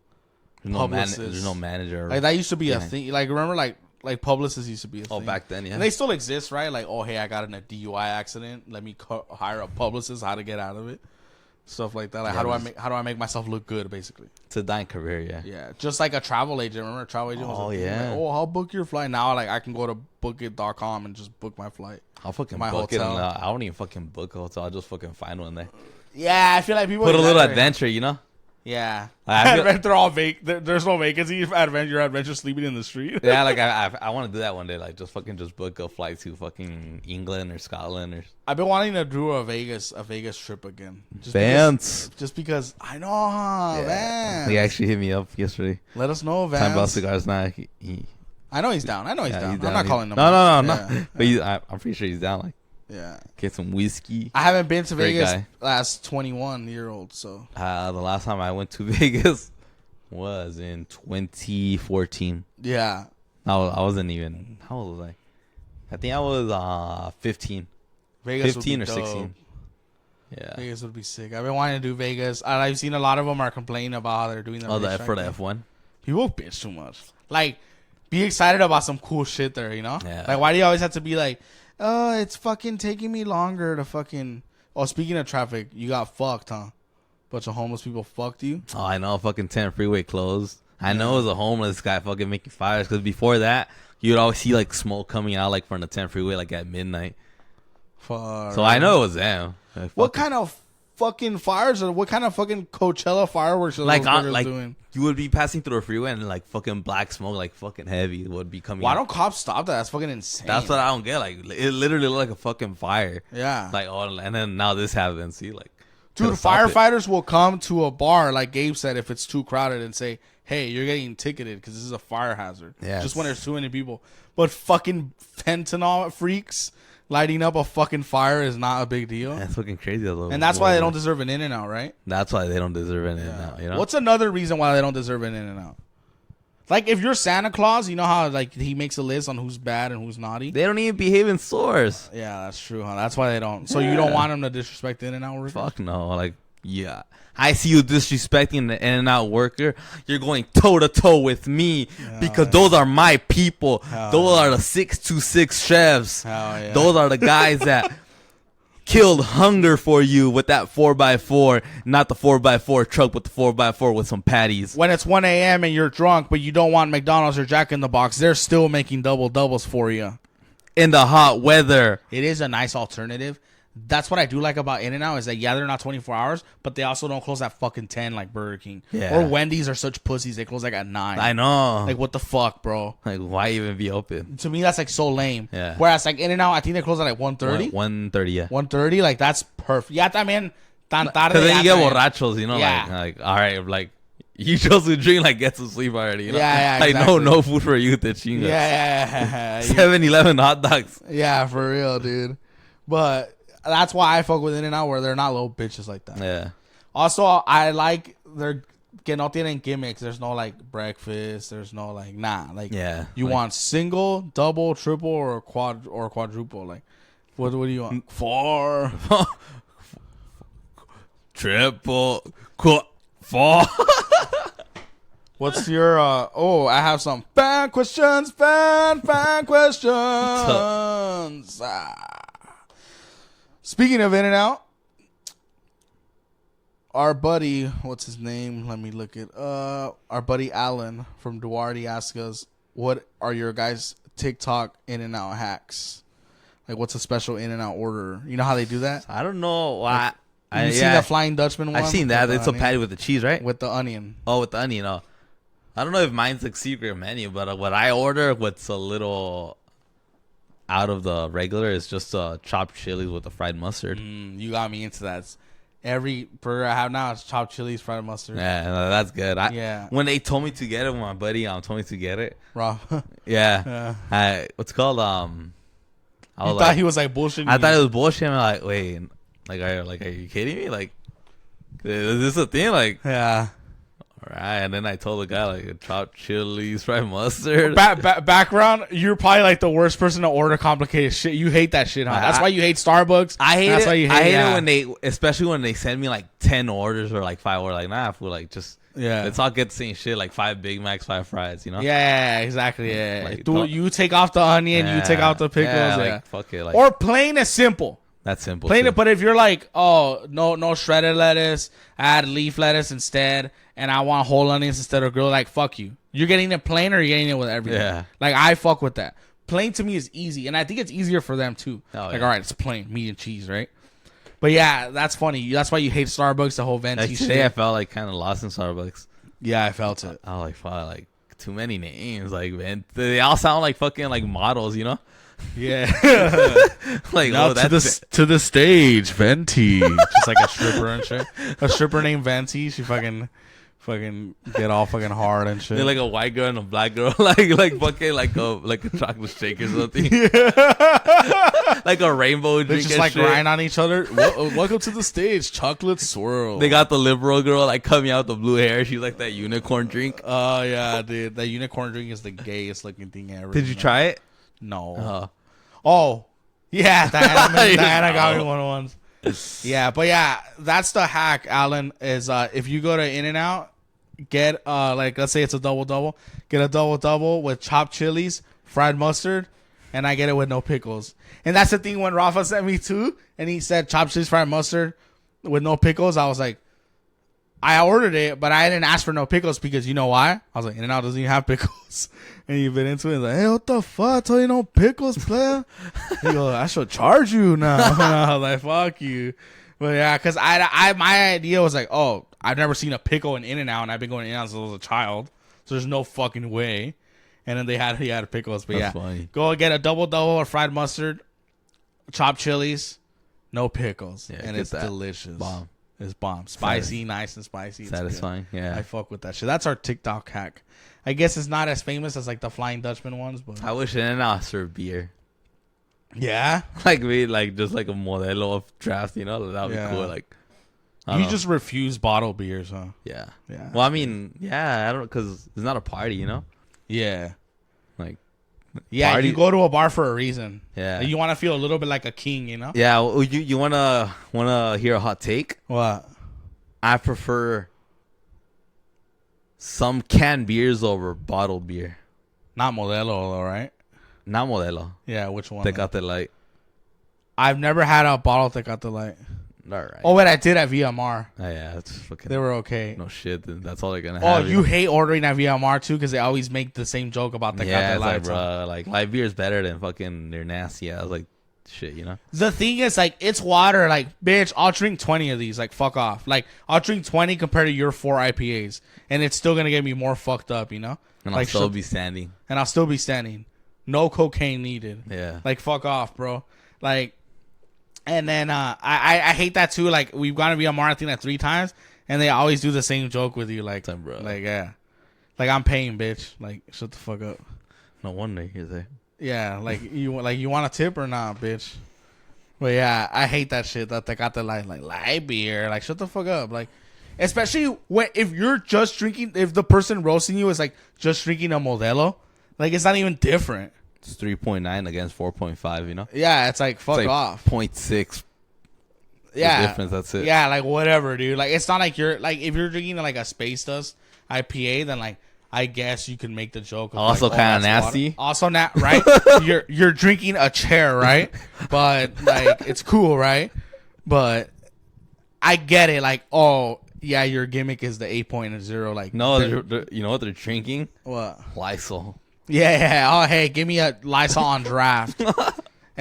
Speaker 2: publicist.
Speaker 1: There's no manager.
Speaker 2: Like, that used to be a thing. Like, remember, like publicists used to be a thing.
Speaker 1: Oh, back then, yeah.
Speaker 2: And they still exist, right? Like, oh, hey, I got in a DUI accident. Let me hire a publicist. How to get out of it, stuff like that. Like,
Speaker 1: Yeah,
Speaker 2: how do I make myself look good, basically?
Speaker 1: It's a dying career, yeah.
Speaker 2: Yeah, just like a travel agent. Remember, a travel agent was a thing.
Speaker 1: yeah.
Speaker 2: Like, oh, I'll book your flight now. Like, I can go to bookit.com and just book my flight.
Speaker 1: I'll fucking
Speaker 2: my
Speaker 1: book
Speaker 2: hotel.
Speaker 1: it. I don't even fucking book a hotel. I'll just fucking find one there.
Speaker 2: Yeah, I feel like people
Speaker 1: Put a little adventure, you know?
Speaker 2: Yeah,
Speaker 1: I feel-
Speaker 2: they're all there's no vacancy. Your adventure sleeping in the street.
Speaker 1: Yeah, like I want to do that one day. Like just book a flight to fucking England or Scotland or.
Speaker 2: I've been wanting to do a Vegas trip again. Just because I know,
Speaker 1: Yeah.
Speaker 2: Vance.
Speaker 1: He actually hit me up yesterday.
Speaker 2: Let us know, Vance.
Speaker 1: Time about cigars now.
Speaker 2: I know he's down.
Speaker 1: Yeah,
Speaker 2: he's down.
Speaker 1: he's
Speaker 2: I'm not calling him.
Speaker 1: No.
Speaker 2: Yeah.
Speaker 1: But I'm pretty sure he's down. Like,
Speaker 2: Yeah.
Speaker 1: get some whiskey.
Speaker 2: I haven't been to
Speaker 1: Great
Speaker 2: Vegas
Speaker 1: guy.
Speaker 2: last 21-year-old, so.
Speaker 1: The last time I went to Vegas was in 2014.
Speaker 2: Yeah.
Speaker 1: I wasn't even. How old was I? I think I was 15.
Speaker 2: Vegas
Speaker 1: 15
Speaker 2: would
Speaker 1: or
Speaker 2: be dope.
Speaker 1: 16. Yeah.
Speaker 2: Vegas would be sick. I've been wanting to do Vegas. I've seen a lot of them are complaining about how they're doing the racetrack
Speaker 1: for the
Speaker 2: thing.
Speaker 1: F1.
Speaker 2: People bitch too much. Like, be excited about some cool shit there, you know?
Speaker 1: Yeah.
Speaker 2: Like, why do you always have to be like, oh, it's fucking taking me longer to fucking... Oh, speaking of traffic, you got fucked, huh? Bunch of homeless people fucked you?
Speaker 1: Oh, I know. Fucking 10 freeway closed. I know it was a homeless guy fucking making fires. Because before that, you'd always see like smoke coming out like from the 10 freeway like at midnight.
Speaker 2: Fuck.
Speaker 1: So I know it was them. Like,
Speaker 2: What kind of fucking fires or what kind of fucking Coachella fireworks are
Speaker 1: like
Speaker 2: those fuckers
Speaker 1: like
Speaker 2: doing?
Speaker 1: you would be passing through a freeway and like fucking black smoke like fucking heavy would be coming
Speaker 2: Why
Speaker 1: out.
Speaker 2: don't cops stop that? That's fucking insane.
Speaker 1: That's what I don't get. Like it literally looked like a fucking fire.
Speaker 2: Yeah.
Speaker 1: Like and then now this happens. See, like,
Speaker 2: Dude,
Speaker 1: could've stopped it.
Speaker 2: firefighters will come to a bar, like Gabe said, if it's too crowded and say, hey, you're getting ticketed because this is a fire hazard.
Speaker 1: Yes.
Speaker 2: Just when there's too many people. But fucking fentanyl freaks lighting up a fucking fire is not a big deal.
Speaker 1: That's fucking crazy. Though.
Speaker 2: And that's why they don't deserve an In-N-Out, right?
Speaker 1: That's why they don't deserve it now. You know.
Speaker 2: What's another reason why they don't deserve an In-N-Out? Like, if you're Santa Claus, you know how like he makes a list on who's bad and who's naughty?
Speaker 1: They don't even behave in stores.
Speaker 2: Yeah, that's true, huh? That's why they don't. So you don't want them to disrespect the In-N-Out workers?
Speaker 1: Fuck no. Like, yeah. I see you disrespecting the In-N-Out worker. You're going toe to toe with me because those are my people. Those are the 626 chefs.
Speaker 2: Yeah.
Speaker 1: Those are the guys that killed hunger for you with that 4x4, not the 4x4 truck, but the 4x4 with some patties.
Speaker 2: When it's 1 a.m. and you're drunk, but you don't want McDonald's or Jack in the Box, they're still making doubles for you.
Speaker 1: In the hot weather.
Speaker 2: It is a nice alternative. That's what I do like about In-N-Out is that, yeah, they're not 24 hours, but they also don't close at fucking 10 like Burger King.
Speaker 1: Yeah.
Speaker 2: Or Wendy's are such pussies. They close like at 9.
Speaker 1: I know.
Speaker 2: Like, what the fuck, bro?
Speaker 1: Like, why even be open?
Speaker 2: To me, that's like so lame.
Speaker 1: Yeah.
Speaker 2: Whereas like In-N-Out, I think they close at like 1:30.
Speaker 1: 1:30, yeah.
Speaker 2: 1:30, like that's perfect. Ya también tan tarde.
Speaker 1: Because then you
Speaker 2: ya
Speaker 1: get
Speaker 2: también.
Speaker 1: borrachos, you know,
Speaker 2: Yeah.
Speaker 1: like, all right, like, you chose to drink, like, get some sleep already, you know?
Speaker 2: Yeah,
Speaker 1: Like,
Speaker 2: exactly.
Speaker 1: no food for you, the chinga.
Speaker 2: Yeah.
Speaker 1: 7-Eleven hot dogs.
Speaker 2: Yeah, for real, dude. But that's why I fuck with In-N-Out, where they're not little bitches like that.
Speaker 1: Yeah.
Speaker 2: Also, I like their que no tienen gimmicks. There's no like breakfast. There's no like like
Speaker 1: Yeah.
Speaker 2: You
Speaker 1: like,
Speaker 2: want single, double, triple, or quadruple. Like what do you want? 4.
Speaker 1: triple, 4.
Speaker 2: What's your I have some fan questions. Fan questions. Speaking of In-N-Out, our buddy, what's his name? Let me look it up. Our buddy Alan from Duarte asked us, what are your guys' TikTok In-N-Out hacks? Like, what's a special In-N-Out order? You know how they do that?
Speaker 1: I don't know.
Speaker 2: Like, you seen the Flying Dutchman one?
Speaker 1: I've seen that.
Speaker 2: With
Speaker 1: It's a
Speaker 2: onion?
Speaker 1: patty with the cheese, right?
Speaker 2: With the onion.
Speaker 1: Oh, with the onion. Oh. I don't know if mine's like secret menu, but what I order, what's a little out of the regular, is just chopped chilies with the fried mustard.
Speaker 2: You got me into that. Every burger I have now is chopped chilies, fried mustard.
Speaker 1: Yeah, no, that's good.
Speaker 2: Yeah.
Speaker 1: When they told me to get it, when my buddy told me to get it.
Speaker 2: Raw.
Speaker 1: Yeah. What's it called? I
Speaker 2: You thought he was like bullshitting
Speaker 1: I
Speaker 2: you.
Speaker 1: thought it was bullshit. I'm like, wait, are you kidding me? Like, is this a thing? Like,
Speaker 2: Yeah.
Speaker 1: all right. And then I told the guy, like, chopped chilies, fried mustard.
Speaker 2: Background, you're probably like the worst person to order complicated shit. You hate that shit, huh? That's why you hate Starbucks.
Speaker 1: I hate
Speaker 2: That's
Speaker 1: it.
Speaker 2: Why you hate
Speaker 1: I hate
Speaker 2: yeah.
Speaker 1: it when they, especially when they send me like 10 orders or like 5 orders. Like, nah, fool, like, just,
Speaker 2: Yeah.
Speaker 1: let's all get the same shit. Like 5 Big Macs, 5 fries, you know?
Speaker 2: Yeah, exactly. Yeah.
Speaker 1: Like,
Speaker 2: Dude, you take off the onion, you take out the pickles.
Speaker 1: Yeah,
Speaker 2: Yeah.
Speaker 1: like, fuck it. Like,
Speaker 2: Or plain and simple.
Speaker 1: that's simple.
Speaker 2: Plain
Speaker 1: too.
Speaker 2: it, but if you're like, oh, no shredded lettuce, add leaf lettuce instead, and I want whole onions instead of grilled, like, fuck you. You're getting it plain or you're getting it with everything.
Speaker 1: Yeah.
Speaker 2: Like, I fuck with that. Plain to me is easy, and I think it's easier for them too.
Speaker 1: Oh,
Speaker 2: like,
Speaker 1: yeah.
Speaker 2: all right, it's plain, meat and cheese, right? But yeah, that's funny. That's why you hate Starbucks, the whole venti
Speaker 1: Like,
Speaker 2: shit.
Speaker 1: today I felt like kind of lost in Starbucks.
Speaker 2: Yeah, I felt it.
Speaker 1: I was like, fuck, like, too many names. Like, man, they all sound like fucking like models, you know?
Speaker 2: Yeah.
Speaker 1: Like,
Speaker 2: Now
Speaker 1: oh, that's
Speaker 2: to the stage, Venti. Just like a stripper and shit. A stripper named Venti. She fucking get all fucking hard and shit.
Speaker 1: they're like a white girl and a black girl, like fucking like a chocolate shake or something, like a rainbow
Speaker 2: They
Speaker 1: drink.
Speaker 2: just
Speaker 1: and
Speaker 2: like
Speaker 1: shit.
Speaker 2: grind on each other. Welcome to the stage, chocolate swirl.
Speaker 1: They got the liberal girl like coming out with the blue hair. She's like that unicorn drink.
Speaker 2: Oh yeah, dude. That unicorn drink is the gayest looking thing ever.
Speaker 1: Did you try it?
Speaker 2: No. Oh, yeah. Diana got me
Speaker 1: No.
Speaker 2: one once. Yeah, but yeah, that's the hack, Alan. Is if you go to In-N-Out, get like let's say it's a double, get a double with chopped chilies, fried mustard, and I get it with no pickles. And that's the thing when Rafa sent me too, and he said chopped chilies, fried mustard with no pickles. I was like, I ordered it, but I didn't ask for no pickles because you know why? I was like, In-N-Out doesn't even have pickles. And you've been into it, like, hey, what the fuck? I told you no pickles, player. He goes, I should charge you now. And I was like, fuck you. But yeah, because I my idea was like, oh, I've never seen a pickle in In-N-Out, and I've been going to In-N-Out since I was a child, so there's no fucking way. And then he had pickles, but
Speaker 1: That's
Speaker 2: yeah,
Speaker 1: funny.
Speaker 2: go get a double or fried mustard, chopped chilies, no pickles,
Speaker 1: Yeah,
Speaker 2: and
Speaker 1: get
Speaker 2: it's
Speaker 1: that.
Speaker 2: delicious.
Speaker 1: Bomb.
Speaker 2: It's bomb, spicy, nice and spicy. It's good.
Speaker 1: Satisfying. Yeah.
Speaker 2: I fuck with that shit. That's our TikTok hack. I guess it's not as famous as like the Flying Dutchman ones, but
Speaker 1: I wish In-N-Out served beer.
Speaker 2: yeah,
Speaker 1: Like we like just like a modelo of draft, you know? That would
Speaker 2: Yeah.
Speaker 1: be cool. Like,
Speaker 2: you just refuse bottled beers, huh?
Speaker 1: yeah.
Speaker 2: Yeah.
Speaker 1: Well, I mean, yeah, I don't because it's not a party, you know?
Speaker 2: Yeah,
Speaker 1: Like,
Speaker 2: yeah.
Speaker 1: Party-
Speaker 2: You go to a bar for a reason.
Speaker 1: yeah.
Speaker 2: You want to feel a little bit like a king, you know?
Speaker 1: Yeah, well, you wanna hear a hot take?
Speaker 2: What?
Speaker 1: I prefer some canned beers over bottled beer.
Speaker 2: Not Modelo, though, right?
Speaker 1: Not Modelo.
Speaker 2: Yeah, which one?
Speaker 1: Tecate Light.
Speaker 2: I've never had a bottle Tecate Light.
Speaker 1: All right.
Speaker 2: Oh, wait, I did at VMR.
Speaker 1: Oh, yeah, that's fucking.
Speaker 2: They were okay.
Speaker 1: No shit. Then that's all they're gonna
Speaker 2: Oh,
Speaker 1: have.
Speaker 2: you hate ordering at VMR too because they always make the same joke about Tecate
Speaker 1: Yeah, it's
Speaker 2: Light.
Speaker 1: like, bro, like light beer is better than fucking their nasty ass like shit, you know?
Speaker 2: The thing is, like, it's water. Like, bitch, I'll drink 20 of these. Like, fuck off. Like, I'll drink 20 compared to your 4 IPAs. And it's still going to get me more fucked up, you know?
Speaker 1: And
Speaker 2: like,
Speaker 1: I'll still be standing.
Speaker 2: And I'll still be standing. No cocaine needed.
Speaker 1: Yeah.
Speaker 2: Like, fuck off, bro. Like, and then I hate that, too. Like, we've gone to VMR, I think, like 3 times. And they always do the same joke with you. Like,
Speaker 1: Bro.
Speaker 2: like yeah. Like, I'm paying, bitch. Like, shut the fuck up.
Speaker 1: No wonder you're there.
Speaker 2: Yeah, like you want a tip or not, bitch? But yeah, I hate that shit that they got the like light beer. Like, shut the fuck up. Like, especially when if you're just drinking, if the person roasting you is like just drinking a Modelo, like it's not even different.
Speaker 1: It's 3.9 against 4.5, you know?
Speaker 2: Yeah, it's like fuck
Speaker 1: It's like
Speaker 2: off.
Speaker 1: 0.6
Speaker 2: Yeah,
Speaker 1: difference, that's it.
Speaker 2: Yeah, like whatever, dude. Like it's not like you're like if you're drinking like a Space Dust IPA, then like I guess you can make the joke. Of
Speaker 1: Also
Speaker 2: like,
Speaker 1: kinda
Speaker 2: that's
Speaker 1: nasty.
Speaker 2: water. Also not right. you're drinking a chair, right? But like it's cool, right? But I get it. Like, oh yeah, your gimmick is the 8.0. Like
Speaker 1: No, you know what they're drinking?
Speaker 2: what?
Speaker 1: Lysol.
Speaker 2: Yeah. Oh hey, give me a Lysol on draft.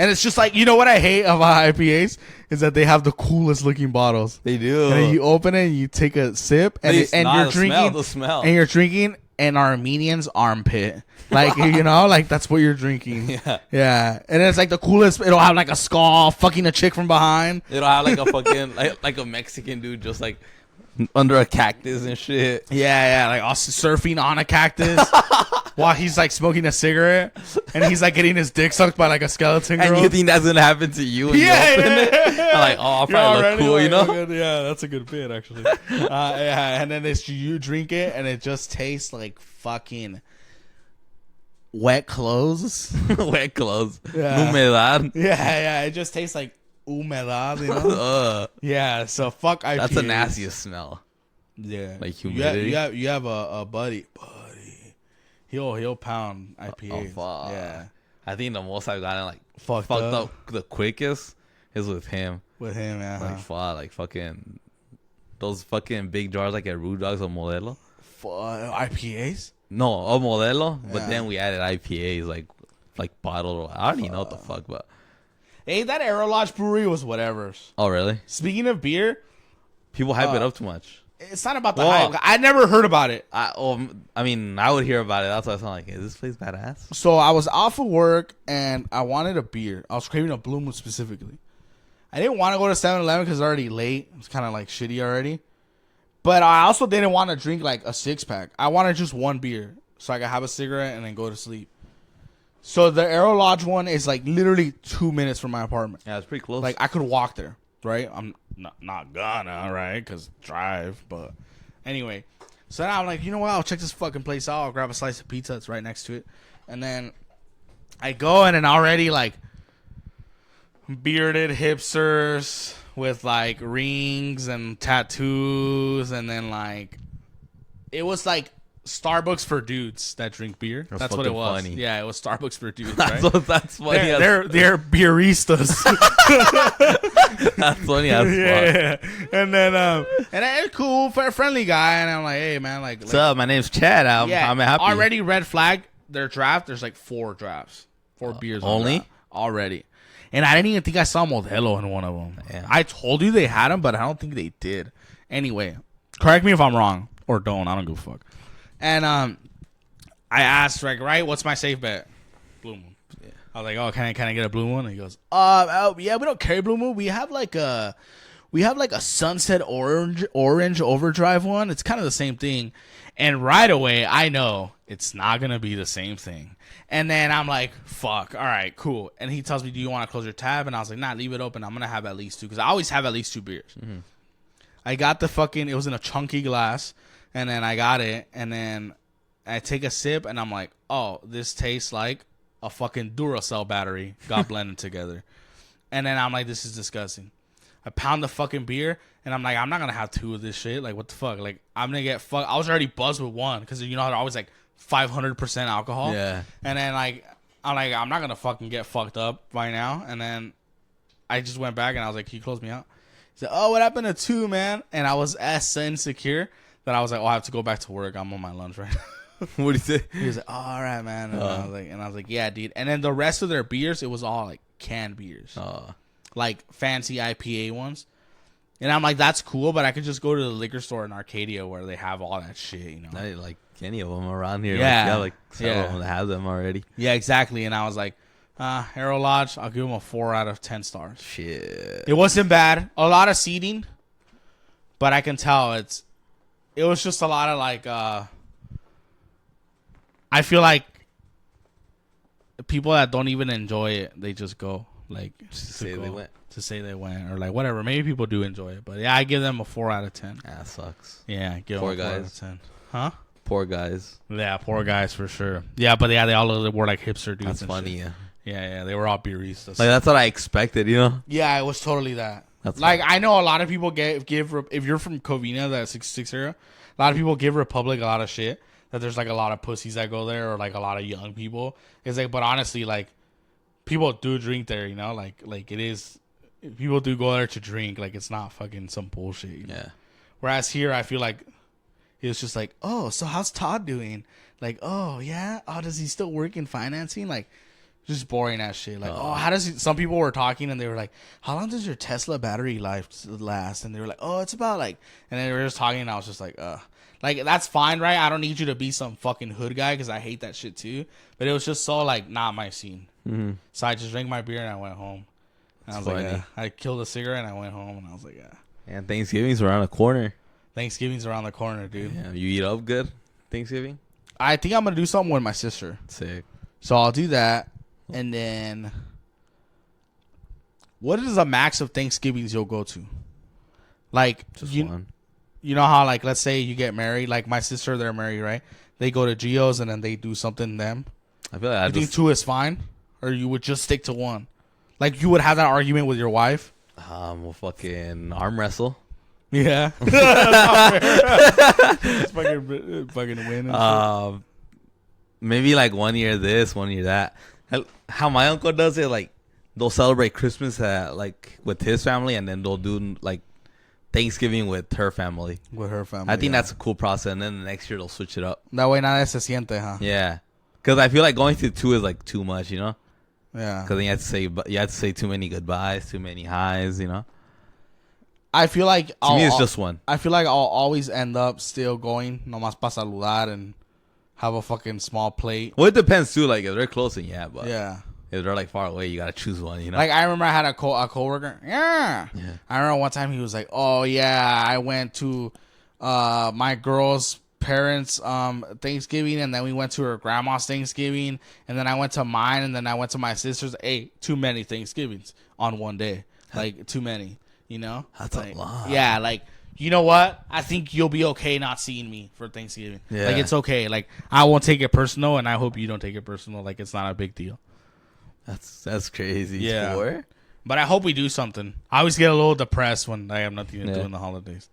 Speaker 2: And it's just like, you know what I hate about IPAs is that they have the coolest looking bottles.
Speaker 1: They do.
Speaker 2: And then you open it and you take a sip and, you're drinking.
Speaker 1: The smell.
Speaker 2: And you're drinking an Armenian's armpit. Like, you know, like that's what you're drinking.
Speaker 1: Yeah.
Speaker 2: Yeah. And it's like the coolest. It'll have like a skull fucking a chick from behind.
Speaker 1: It'll have like a fucking, like a Mexican dude just like under a cactus and shit.
Speaker 2: Yeah, like us surfing on a cactus while he's like smoking a cigarette and he's like getting his dick sucked by like a skeleton girl.
Speaker 1: And you think that's gonna happen to you when you open it? I'm like, oh, I'll probably look cool,
Speaker 2: like,
Speaker 1: you know?
Speaker 2: good. Yeah, that's a good bit actually. Yeah, and then you drink it and it just tastes like fucking wet clothes.
Speaker 1: Wet clothes.
Speaker 2: Yeah.
Speaker 1: Humedad.
Speaker 2: Yeah, it just tastes like humedad, you know? Yeah, so fuck IPAs.
Speaker 1: That's the nastiest smell.
Speaker 2: Yeah.
Speaker 1: Like humidity.
Speaker 2: You have a buddy. He'll pound IPAs.
Speaker 1: Oh, fuck.
Speaker 2: Yeah.
Speaker 1: I think the most I've gotten like
Speaker 2: Fucked
Speaker 1: up the quickest is with him.
Speaker 2: With him, yeah.
Speaker 1: Like fuck, like fucking those fucking big jars like at Rude Dogs or Modelo.
Speaker 2: IPAs?
Speaker 1: No, a Modelo, but
Speaker 2: Yeah.
Speaker 1: then we added IPAs like bottled. I don't even know what the fuck, but
Speaker 2: Hey, that Aero Lodge brewery was whatever.
Speaker 1: oh really?
Speaker 2: Speaking of beer,
Speaker 1: People hype it up too much.
Speaker 2: it's not about the
Speaker 1: Whoa.
Speaker 2: hype. I never heard about it.
Speaker 1: I mean, I would hear about it. That's why I was like, is this place badass?
Speaker 2: So I was off of work and I wanted a beer. I was craving a Blue Moon specifically. I didn't want to go to 7-Eleven because it's already late. It's kind of like shitty already. But I also didn't want to drink like a 6-pack. I wanted just one beer so I could have a cigarette and then go to sleep. So the Aero Lodge one is like literally 2 minutes from my apartment.
Speaker 1: Yeah, it's pretty close.
Speaker 2: Like I could walk there, right? I'm not gonna, right? Because drive, but anyway. So now I'm like, you know what? I'll check this fucking place out. I'll grab a slice of pizza. It's right next to it. And then I go in and already like bearded hipsters with like rings and tattoos. And then like, it was like Starbucks for dudes that drink beer. That's what it was.
Speaker 1: Funny.
Speaker 2: Yeah, it was Starbucks for dudes, right?
Speaker 1: That's funny.
Speaker 2: They're beeristas.
Speaker 1: That's funny as fuck.
Speaker 2: Yeah. And then and a cool, friendly guy, and I'm like, hey man, like
Speaker 1: What's up? My name's Chad. I'm happy.
Speaker 2: Already red flag their draft. There's like 4 drafts, 4 beers
Speaker 1: only
Speaker 2: already. And I didn't even think I saw Modelo in one of them.
Speaker 1: Yeah.
Speaker 2: I told you they had them, but I don't think they did. Anyway, correct me if I'm wrong or don't. I don't give a fuck. And I asked, like, right, what's my safe bet? Blue Moon. Yeah. I was like, oh, can I get a Blue Moon? And he goes, yeah, we don't carry Blue Moon. We have like a Sunset Orange Overdrive one. It's kind of the same thing. And right away, I know it's not gonna be the same thing. And then I'm like, fuck, all right, cool. And he tells me, do you want to close your tab? And I was like, nah, leave it open. I'm gonna have at least 2 because I always have at least 2 beers. Mm-hmm. I got it was in a chunky glass. And then I got it, and then I take a sip, and I'm like, oh, this tastes like a fucking Duracell battery got blended together. And then I'm like, this is disgusting. I pound the fucking beer, and I'm like, I'm not going to have 2 of this shit. Like, what the fuck? Like, I'm going to get fucked. I was already buzzed with 1, because you know how they're always like 500% alcohol?
Speaker 1: Yeah.
Speaker 2: And then, like, I'm not going to fucking get fucked up by now. And then I just went back, and I was like, can you close me out? He said, oh, what happened to 2, man? And I was as insecure that I was like, oh, I have to go back to work. I'm on my lunch right now.
Speaker 1: What do you say?
Speaker 2: He was like, oh, all right, man. And I was like, yeah, dude. And then the rest of their beers, it was all like canned beers, like fancy IPA ones. And I'm like, that's cool, but I could just go to the liquor store in Arcadia where they have all that shit, you know.
Speaker 1: I didn't like any of them around here.
Speaker 2: Yeah.
Speaker 1: Like several of them that have them already.
Speaker 2: Yeah, exactly. And I was like, Aero Lodge, I'll give them a 4 out of 10 stars.
Speaker 1: Shit.
Speaker 2: It wasn't bad. A lot of seating, but I can tell it was just a lot of like, I feel like people that don't even enjoy it, they just go like
Speaker 1: To say they went.
Speaker 2: or like whatever. Maybe people do enjoy it, but yeah, I give them a 4 out of 10.
Speaker 1: That sucks.
Speaker 2: Yeah, give
Speaker 1: Poor
Speaker 2: them a 4 out
Speaker 1: guys.
Speaker 2: of 10. Huh?
Speaker 1: Poor guys.
Speaker 2: Yeah, poor guys for sure. Yeah, but yeah, they all were like hipster dudes.
Speaker 1: That's
Speaker 2: and
Speaker 1: funny.
Speaker 2: shit.
Speaker 1: Yeah.
Speaker 2: Yeah, they were all beeristas.
Speaker 1: Like that's what I expected. You know.
Speaker 2: Yeah, it was totally that.
Speaker 1: That's
Speaker 2: like I know a lot of people give if you're from Covina, that 66 area, a lot of people give Republic a lot of shit. That there's like a lot of pussies that go there, or like a lot of young people. It's like, but honestly, like people do drink there, you know, like it is. People do go there to drink. Like it's not fucking some bullshit. You know?
Speaker 1: Yeah.
Speaker 2: Whereas here, I feel like it's just like, oh, so how's Todd doing? Like, oh yeah, oh does he still work in financing? Like, Just boring ass shit. Like, how does some people were talking and they were like, how long does your Tesla battery life last? And they were like, oh, it's about like, and they were just talking and I was just like, that's fine, right? I don't need you to be some fucking hood guy because I hate that shit too. But it was just so like not my scene. Mm-hmm. So I just drank my beer and I went home. And I was funny. Like, I killed a cigarette and I went home and I was like, yeah.
Speaker 1: And Thanksgiving's around the corner.
Speaker 2: Thanksgiving's around the corner, dude.
Speaker 1: Yeah, you eat up good Thanksgiving?
Speaker 2: I think I'm gonna do something with my sister.
Speaker 1: Sick.
Speaker 2: So I'll do that, and then what is the max of Thanksgivings you'll go to? Like
Speaker 1: just one.
Speaker 2: You know how like let's say you get married, like my sister, they're married, right? They go to Gio's and then they do something them.
Speaker 1: I feel like
Speaker 2: you think two is fine, or you would just stick to one? Like you would have that argument with your wife?
Speaker 1: We'll fucking arm wrestle.
Speaker 2: Yeah. fucking win.
Speaker 1: Maybe like 1 year this, 1 year that. How my uncle does it, like they'll celebrate Christmas like with his family, and then they'll do like Thanksgiving with her family.
Speaker 2: With her family.
Speaker 1: I think that's a cool process, and then the next year they'll switch it up.
Speaker 2: That way, nada se siente, huh?
Speaker 1: Yeah, because I feel like going to two is like too much, you know.
Speaker 2: Yeah.
Speaker 1: Because you have to say too many goodbyes, too many highs, you know.
Speaker 2: I feel like
Speaker 1: to me it's just one.
Speaker 2: I feel like I'll always end up still going nomás pa saludar and have a fucking small plate.
Speaker 1: Well, it depends too. Like if they're close, and yeah, but
Speaker 2: yeah,
Speaker 1: if they're like far away, you gotta choose one. You know.
Speaker 2: Like I remember I had a coworker. Yeah. I remember one time he was like, "Oh yeah, I went to my girl's parents' Thanksgiving, and then we went to her grandma's Thanksgiving, and then I went to mine, and then I went to my sister's. Hey, too many Thanksgivings on one day. Like too many." You know?
Speaker 1: That's
Speaker 2: like,
Speaker 1: a lot.
Speaker 2: Yeah, like, you know what? I think you'll be okay not seeing me for Thanksgiving. Yeah. Like, it's okay. Like, I won't take it personal, and I hope you don't take it personal. Like, it's not a big deal.
Speaker 1: That's crazy.
Speaker 2: Yeah.
Speaker 1: Sport.
Speaker 2: But I hope we do something. I always get a little depressed when I have nothing to do in the holidays.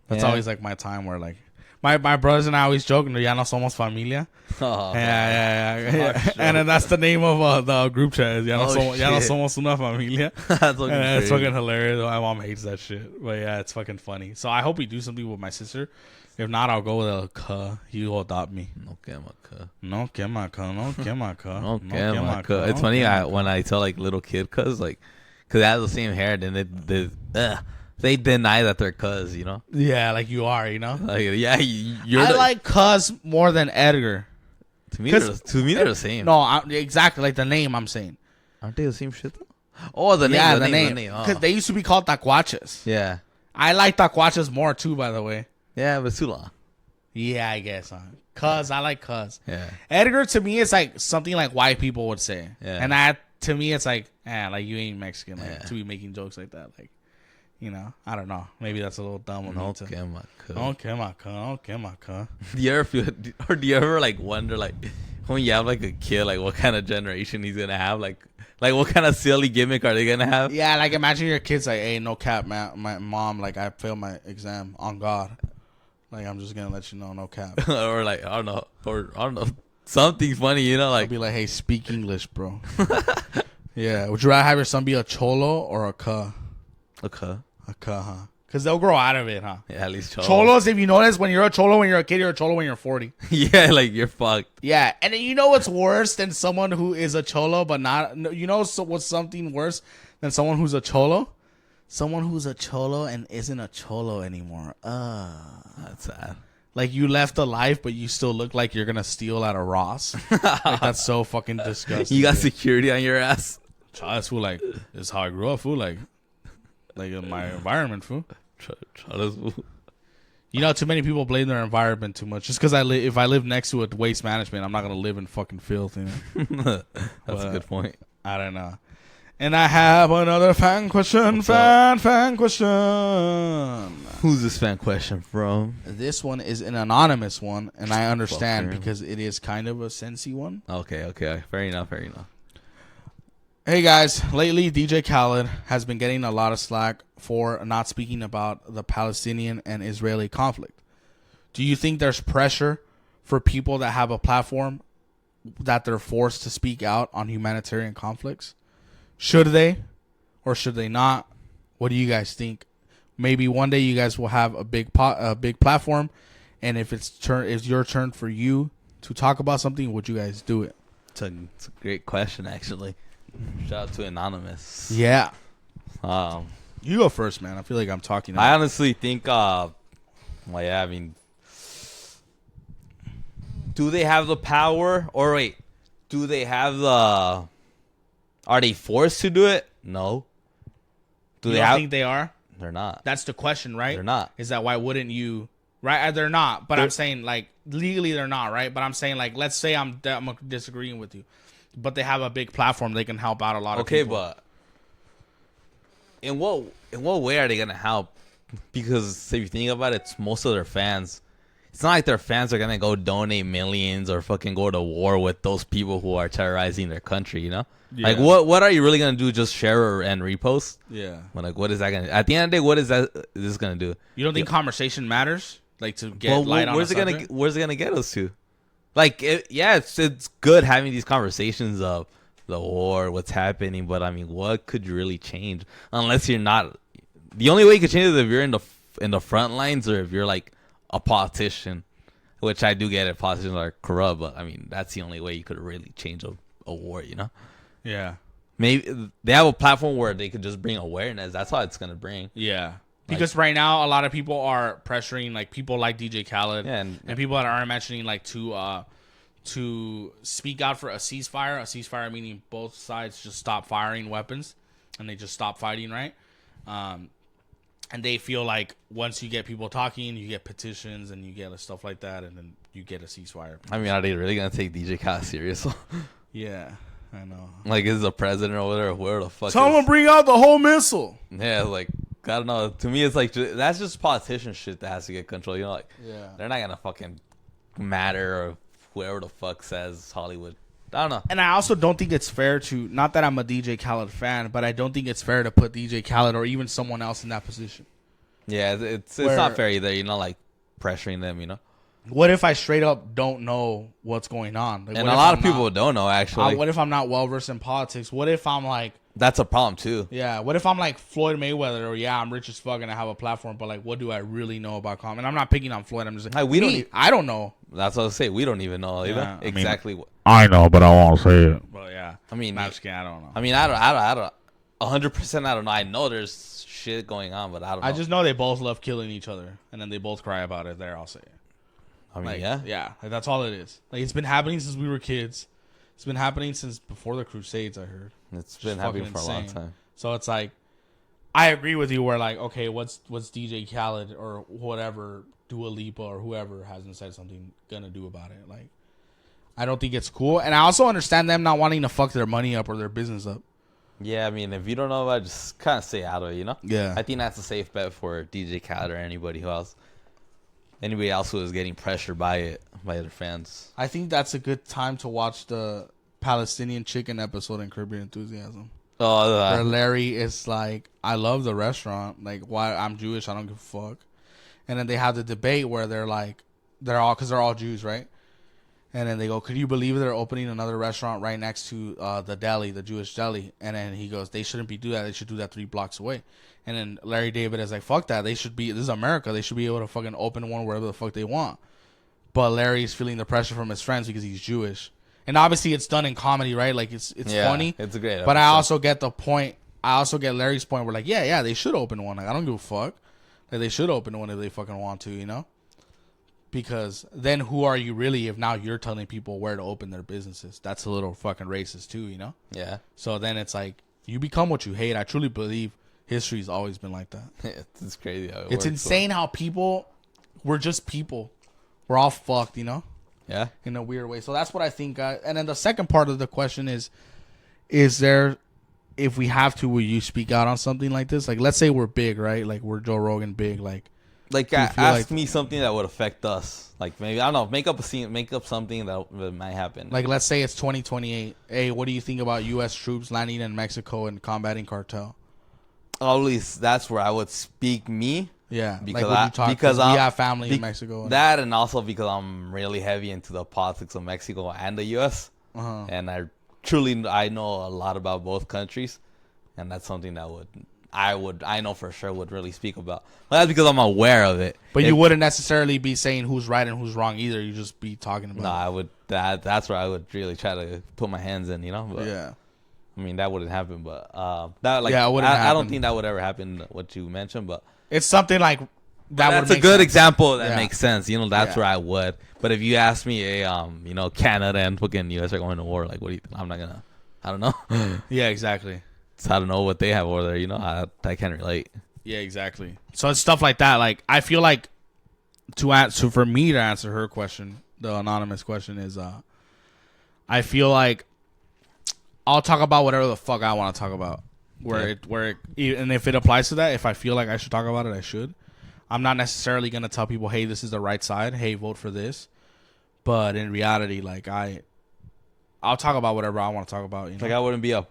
Speaker 2: That's always, like, my time where, like, my brothers and I always joke, ya no somos familia. Oh, yeah. And then that's the name of the group chat. Ya no somos una familia. It's fucking hilarious. My mom hates that shit. But yeah, it's fucking funny. So I hope we do something with my sister. If not, I'll go with a ka. He will adopt me.
Speaker 1: No quema ka.
Speaker 2: No quema ka. No quema ka.
Speaker 1: No quema ka. It's funny when I tell like little kid cuz like cuz they have the same hair, then they deny that they're cuz, you know?
Speaker 2: Yeah, like you are, you know?
Speaker 1: Like, yeah,
Speaker 2: I like cuz more than Edgar.
Speaker 1: To me, they're the same.
Speaker 2: No, exactly. Like the name, I'm saying.
Speaker 1: Aren't they the same shit, though? Oh, the name.
Speaker 2: Yeah,
Speaker 1: the name.
Speaker 2: Because they used to be called tacuaches.
Speaker 1: Yeah.
Speaker 2: I like tacuaches more, too, by the way.
Speaker 1: Yeah, but it's too long.
Speaker 2: Yeah, I guess. Cuz, I like cuz.
Speaker 1: Yeah.
Speaker 2: Edgar, to me, it's like something like white people would say.
Speaker 1: Yeah.
Speaker 2: And that, to me, it's like, like you ain't Mexican. Like, to be making jokes like that. Like, you know, I don't know. Maybe that's a little dumb of me too. Okay, my ka.
Speaker 1: Do you ever feel, or do you ever like wonder, like, when you have like a kid, like what kind of generation he's gonna have? Like what kind of silly gimmick are they gonna have?
Speaker 2: Yeah, like imagine your kid's like, hey, no cap, man. My mom, like, I failed my exam on God. Like, I'm just gonna let you know, no cap.
Speaker 1: Or like, I don't know, something funny, you know, like.
Speaker 2: I'll be like, hey, speak English, bro. Yeah. Would you rather have your son be a cholo or a ka?
Speaker 1: A ka.
Speaker 2: A ka, huh? Because they'll grow out of it, huh?
Speaker 1: Yeah, at least cholos.
Speaker 2: Cholos, if you notice, when you're a cholo when you're a kid, you're a cholo when you're 40.
Speaker 1: Yeah, like you're fucked.
Speaker 2: Yeah, and then you know what's worse than someone who is a cholo but not... You know what's something worse than someone who's a cholo? Someone who's a cholo and isn't a cholo anymore.
Speaker 1: That's sad.
Speaker 2: Like, you left the life, but you still look like you're going to steal at a Ross. Like, that's so fucking disgusting.
Speaker 1: You got security on your ass.
Speaker 2: That's fool, like, this is how I grew up, fool. Like in my environment, fool. You know, too many people blame their environment too much. Just because if I live next to a waste management, I'm not going to live in fucking filth, you know?
Speaker 1: That's a good point.
Speaker 2: I don't know. And I have another fan question. Fan question.
Speaker 1: Who's this fan question from?
Speaker 2: This one is an anonymous one, and I understand because it is kind of a sensey one.
Speaker 1: Okay. Fair enough.
Speaker 2: Hey guys, lately DJ Khaled has been getting a lot of slack for not speaking about the Palestinian and Israeli conflict. Do you think there's pressure for people that have a platform that they're forced to speak out on humanitarian conflicts? Should they or should they not? What do you guys think? Maybe one day you guys will have a big platform, and if it's your turn for you to talk about something, would you guys do it?
Speaker 1: It's a great question, actually. Shout out to Anonymous.
Speaker 2: Yeah.
Speaker 1: Um,
Speaker 2: You go first, man. I feel like I'm talking.
Speaker 1: I honestly think, well, yeah, I mean, do they have the power? Or wait, do they have the... Are they forced to do it? No.
Speaker 2: Do they think they are?
Speaker 1: They're not.
Speaker 2: That's the question, right?
Speaker 1: They're not.
Speaker 2: Is that why wouldn't you... Right? They're not. But I'm saying, like, legally they're not, right? But I'm saying, like, let's say I'm disagreeing with you. But they have a big platform. They can help out a lot of people.
Speaker 1: Okay, but... In what way are they going to help? Because if you think about it, it's most of their fans. It's not like their fans are going to go donate millions or fucking go to war with those people who are terrorizing their country, you know? Yeah. Like, what are you really going to do? Just share and repost? Yeah. But like, what is that going to... At the end of the day, what is this going to do?
Speaker 2: You don't think conversation matters? Like, to get light on
Speaker 1: where's it going to get us to? Like, it's good having these conversations of the war, what's happening, but I mean, what could you really change? Unless you're not... The only way you could change it is if you're in the front lines or if you're like a politician, which I do get it. Politicians are corrupt, but I mean, that's the only way you could really change a war, you know?
Speaker 2: Yeah.
Speaker 1: Maybe they have a platform where they could just bring awareness. That's all it's going to bring.
Speaker 2: Yeah. Because right now, a lot of people are pressuring, like, people like DJ Khaled and people that are mentioning, like, to speak out for a ceasefire. A ceasefire meaning both sides just stop firing weapons and they just stop fighting, right? And they feel like once you get people talking, you get petitions and you get stuff like that, and then you get a ceasefire.
Speaker 1: I mean, are they really going to take DJ Khaled serious?
Speaker 2: Yeah, I know.
Speaker 1: Like, is the president or whatever, where the fuck
Speaker 2: Someone bring out the whole missile.
Speaker 1: Yeah, like, I don't know. To me, it's like, that's just politician shit that has to get control. You know, like, they're not going to fucking matter or whoever the fuck says Hollywood. I don't know.
Speaker 2: And I also don't think it's fair to, not that I'm a DJ Khaled fan, but I don't think it's fair to put DJ Khaled or even someone else in that position.
Speaker 1: Yeah, it's not fair either. You're not like pressuring them, you know?
Speaker 2: What if I straight up don't know what's going on? Like,
Speaker 1: and a lot of people don't know, actually.
Speaker 2: What if I'm not well versed in politics? What if I'm like...
Speaker 1: That's a problem, too.
Speaker 2: Yeah, what if I'm like Floyd Mayweather, or I'm rich as fuck and I have a platform, but like, what do I really know about comedy? And I'm not picking on Floyd. I'm just like, I don't know.
Speaker 1: That's what I was saying. We don't even know either.
Speaker 2: Yeah,
Speaker 1: exactly what.
Speaker 3: I know, but I won't say it.
Speaker 2: But yeah,
Speaker 1: I mean,
Speaker 2: I don't know.
Speaker 1: I mean, I don't 100%. I don't know. I know there's shit going on, but I don't know.
Speaker 2: I just know they both love killing each other, and then they both cry about it. There, I'll say it.
Speaker 1: I mean,
Speaker 2: like,
Speaker 1: yeah,
Speaker 2: like, that's all it is. Like, it's been happening since we were kids. It's been happening since before the Crusades. I heard
Speaker 1: it's been happening for a long time.
Speaker 2: So it's like, I agree with you. Where like, okay, what's DJ Khaled or whatever, Dua Lipa or whoever hasn't said something gonna do about it? Like, I don't think it's cool, and I also understand them not wanting to fuck their money up or their business up.
Speaker 1: Yeah, I mean, if you don't know about it, just kind of stay out of it, you know?
Speaker 2: Yeah.
Speaker 1: I think that's a safe bet for DJ Khaled or anybody else who is getting pressured by it, by their fans.
Speaker 2: I think that's a good time to watch the Palestinian chicken episode in Curb Your Enthusiasm.
Speaker 1: Oh,
Speaker 2: where Larry is like, I love the restaurant. Like, why? I'm Jewish. I don't give a fuck. And then they have the debate where they're like, because they're all Jews, right? And then they go, could you believe they're opening another restaurant right next to the deli, the Jewish deli? And then he goes, they shouldn't do that. They should do that 3 blocks away. And then Larry David is like, fuck that. This is America. They should be able to fucking open one wherever the fuck they want. But Larry's feeling the pressure from his friends because he's Jewish. And obviously it's done in comedy, right? Like, it's funny.
Speaker 1: It's a great episode.
Speaker 2: But I also get the point. I also get Larry's point where like, yeah, they should open one. Like, I don't give a fuck. Like, they should open one if they fucking want to, you know? Because then who are you really if now you're telling people where to open their businesses? That's a little fucking racist too, you know?
Speaker 1: Yeah.
Speaker 2: So then it's like, you become what you hate. I truly believe history's always been like that.
Speaker 1: It's crazy how
Speaker 2: it's insane how we're just people. We're all fucked, you know?
Speaker 1: Yeah.
Speaker 2: In a weird way. So that's what I think. And then the second part of the question is there, if we have to, will you speak out on something like this? Like, let's say we're big, right? Like, we're Joe Rogan big, like
Speaker 1: ask me something that would affect us. Like, maybe, I don't know, make up something that might happen.
Speaker 2: Like, let's say it's 2028. Hey, what do you think about U.S. troops landing in Mexico and combating cartel?
Speaker 1: At least that's where I would speak me.
Speaker 2: Yeah,
Speaker 1: because
Speaker 2: we have family in Mexico.
Speaker 1: That, and also because I'm really heavy into the politics of Mexico and the U.S. And I know a lot about both countries, and that's something that I know for sure would really speak about. But that's because I'm aware of it.
Speaker 2: But you wouldn't necessarily be saying who's right and who's wrong either. You just be talking about.
Speaker 1: No, that's where I would really try to put my hands in, you know. But,
Speaker 2: yeah.
Speaker 1: I mean, that wouldn't happen, but that like
Speaker 2: Yeah, it wouldn't
Speaker 1: I
Speaker 2: happen.
Speaker 1: don't think that would ever happen. What you mentioned, but
Speaker 2: It's something like that.
Speaker 1: that's
Speaker 2: would
Speaker 1: a
Speaker 2: make
Speaker 1: good
Speaker 2: sense.
Speaker 1: example that
Speaker 2: Yeah.
Speaker 1: makes sense. You know, that's
Speaker 2: Yeah.
Speaker 1: where I would. But if you ask me, you know, Canada and fucking US are going to war, like, what do you think? I'm not gonna. I don't know.
Speaker 2: Yeah, exactly.
Speaker 1: So I don't know what they have over there. You know, I can't relate.
Speaker 2: Yeah, exactly. So it's stuff like that. Like I feel like for me to answer her question, the anonymous question is, I feel like I'll talk about whatever the fuck I want to talk about. And if it applies to that, if I feel like I should talk about it, I should. I'm not necessarily gonna tell people, hey, this is the right side. Hey, vote for this. But in reality, like I'll talk about whatever I want to talk about. You know?
Speaker 1: Like I wouldn't be a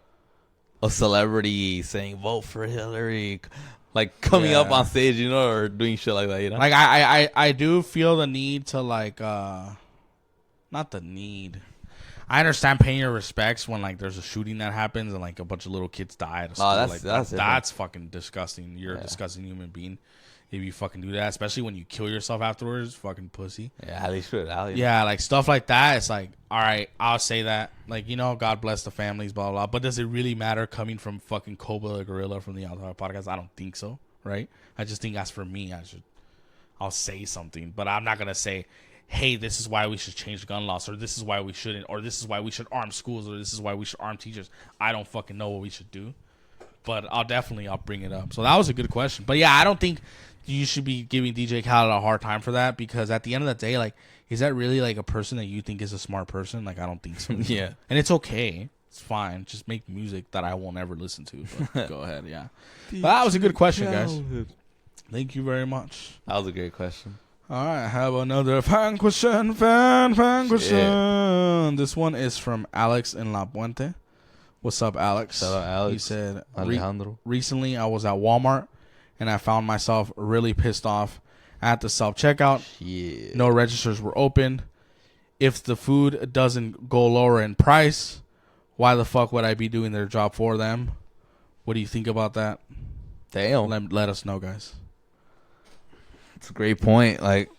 Speaker 1: celebrity saying vote for Hillary, like coming up on stage, you know, or doing shit like that. You know,
Speaker 2: like I do feel the need to like not the need. I understand paying your respects when like there's a shooting that happens and like a bunch of little kids die at a school. That's fucking disgusting. You're a disgusting human being if you fucking do that, especially when you kill yourself afterwards. Fucking pussy.
Speaker 1: Yeah, they should.
Speaker 2: Yeah, like stuff like that. It's like, all right, I'll say that. Like, you know, God bless the families, blah blah. But does it really matter coming from fucking Koba the gorilla from the Outdoor Podcast? I don't think so. Right? I just think as for me, I'll say something, but I'm not gonna say, hey, this is why we should change gun laws, or this is why we shouldn't, or this is why we should arm schools, or this is why we should arm teachers. I don't fucking know what we should do, but I'll bring it up. So that was a good question. But yeah, I don't think you should be giving DJ Khaled a hard time for that, because at the end of the day, like, is that really like a person that you think is a smart person? Like, I don't think so.
Speaker 1: Yeah.
Speaker 2: And it's okay. It's fine. Just make music that I won't ever listen to. But go ahead, yeah. But that was a good question, guys. Thank you very much.
Speaker 1: That was a great question.
Speaker 2: All right, I have another fan question. Fan question. This one is from Alex in La Puente. What's up, Alex?
Speaker 1: Shout out, Alex.
Speaker 2: He said,
Speaker 1: Alejandro.
Speaker 2: Recently, I was at Walmart, and I found myself really pissed off at the self-checkout.
Speaker 1: Yeah.
Speaker 2: No registers were open. If the food doesn't go lower in price, why the fuck would I be doing their job for them? What do you think about that?
Speaker 1: Damn.
Speaker 2: Let us know, guys.
Speaker 1: It's a great point. Like,